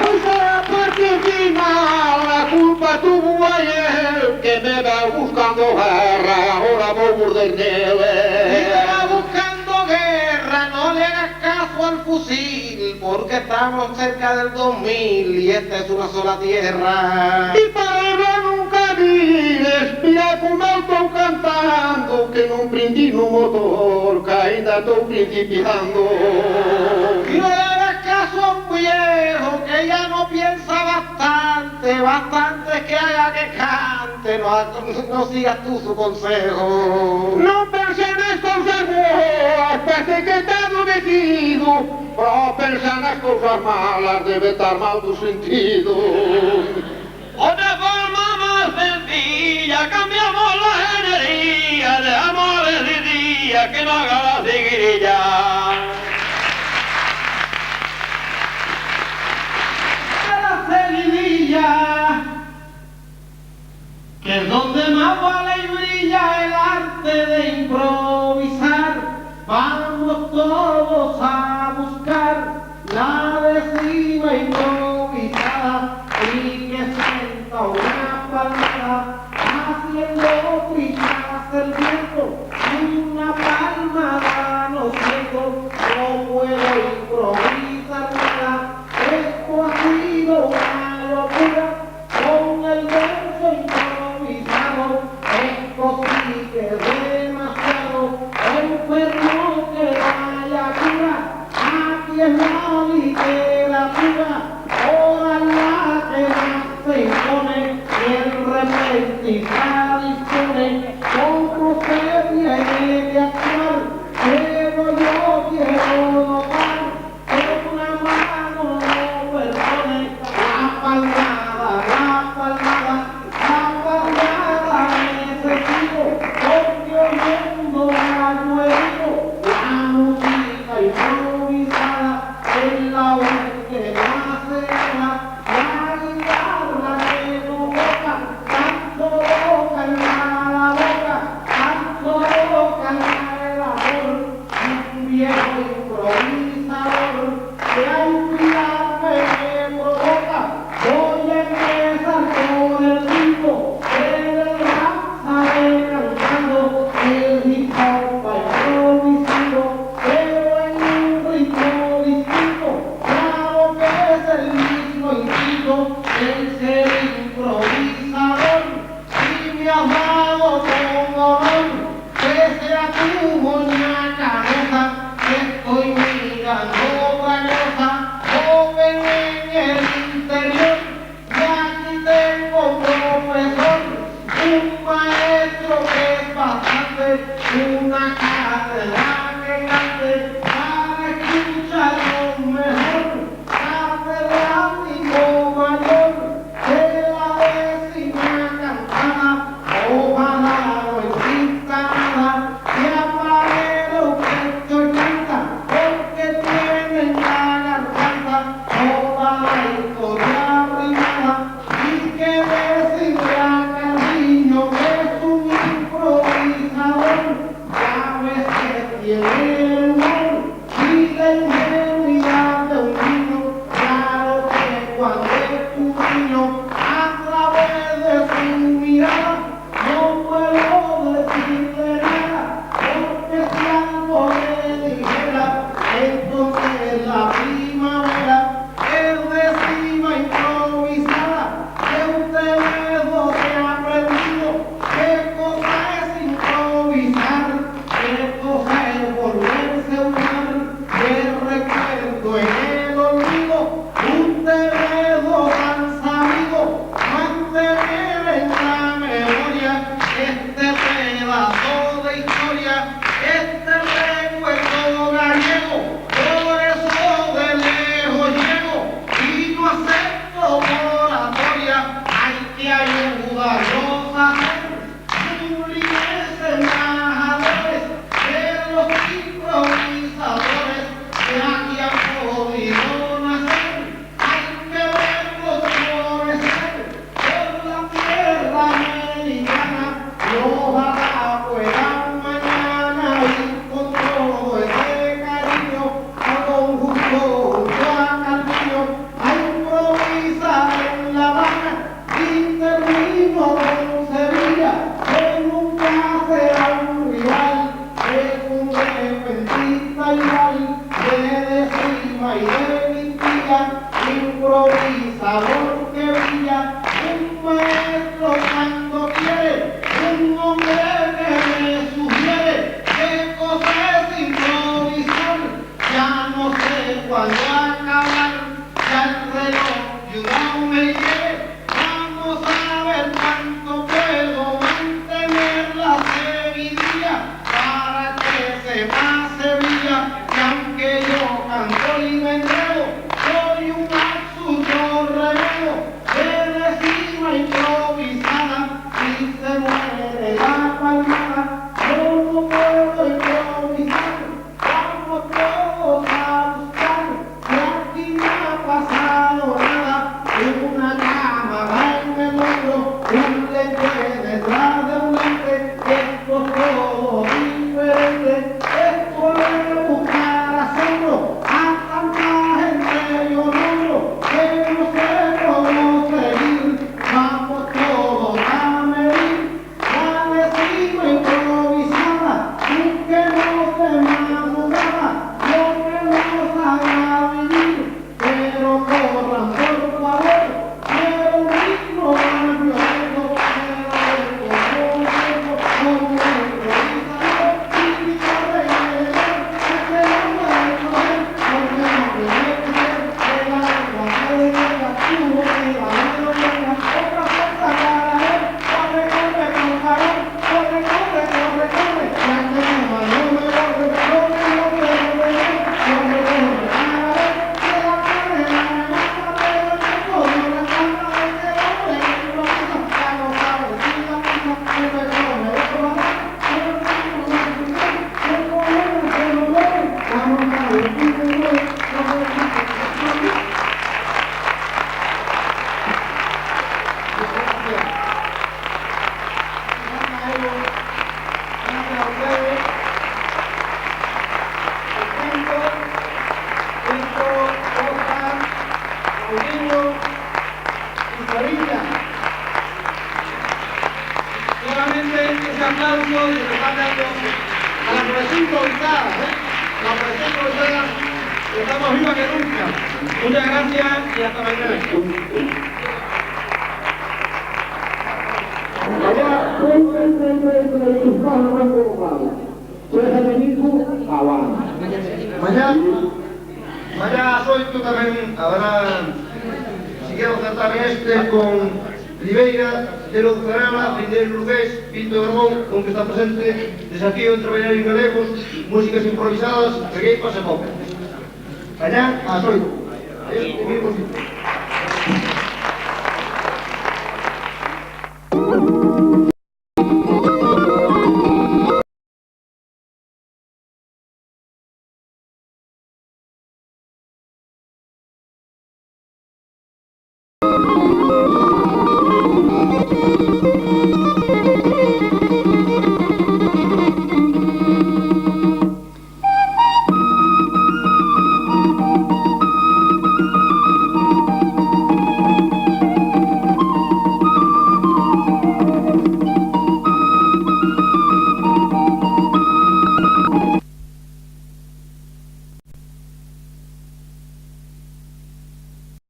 Speaker 10: Pues a la parte final, la culpa tuvo ayer, que me va buscando guerra, ahora voy a morder nieve.
Speaker 5: Si te va buscando guerra, no le hagas caso al fusil, porque estamos cerca del 2000 y esta es una sola tierra.
Speaker 10: Y para nunca mires, mira como estou cantando, que non prendi no motor, que ainda estou principiando.
Speaker 5: Y no le hagas caso a un viejo que ya no piensa bastante, bastante que haga que cante, no sigas tú su consejo.
Speaker 10: Non pensa nas cousas boas, parece que está adormecido, pero pensa nas cousas malas, debe estar mal do sentido.
Speaker 7: Otra forma más sencilla, cambiamos la energía. día, de amores de día, que no haga la seguirilla. La seguidilla, que es donde más vale y brilla el arte de improvisar. Vamos todos a buscar la décima improvisada y que sienta una palmada haciendo trizas el viento y una palmada no siento, no puedo improvisar nada. Esto ha sido una locura con el verso improvisado. Esto sí que es demasiado, enfermo que vaya cura. Aquí es la literatura, toda la que más se impone, y el repentista dispone cómo se viene de actuar. Pero yo quiero notar que una mano no perdone la palmada, la palmada, la palmada necesito, porque oyendo algo herido, la música improvisada es la voz que no hace nada, la guitarra que no toca, tanto toca en la boca, tanto toca en el amor, un viejo improvisador que al cuidarme me provoca. Voy a empezar con el ritmo, el rap sale cantando, el hip hop va improvisando, pero en un ritmo distinto. Claro que es el mismo instinto, el ser improvisador. Y me has dado con honor, pese a tu moña cabeza, estoy mirando otra cosa, joven en el interior. Y aquí tengo un profesor, un maestro que es bastante, una cátedra que cante para escucharlo mejor. Catedrático mayor de la décima cantada, ojalá no exista nada que apague lo que estoy canta, porque tienen la garganta toda la historia rimada, y que decirle a Carliño que es un improvisador, ya ves que tiene el humor y la ingenuidad de un niño. Claro que cuando es un niño, a través de su mirada, no puedo decirle nada, porque si algo le dijera, entonces la primavera es décima improvisada, que ustedes dos se han aprendido qué cosa es improvisar, qué cosa es volver
Speaker 2: operación improvisada, la operación improvisada, estamos vivas que nunca. Muchas gracias y hasta mañana. Mañana a 8 tamén habrá, si quero certamen con Ribeira, de Luzarana, Lindeiro Lugués, Pinto de Ramón, con que está presente, desafío entre bailar en galegos, músicas improvisadas, regueipas e pop. Mañá a 8.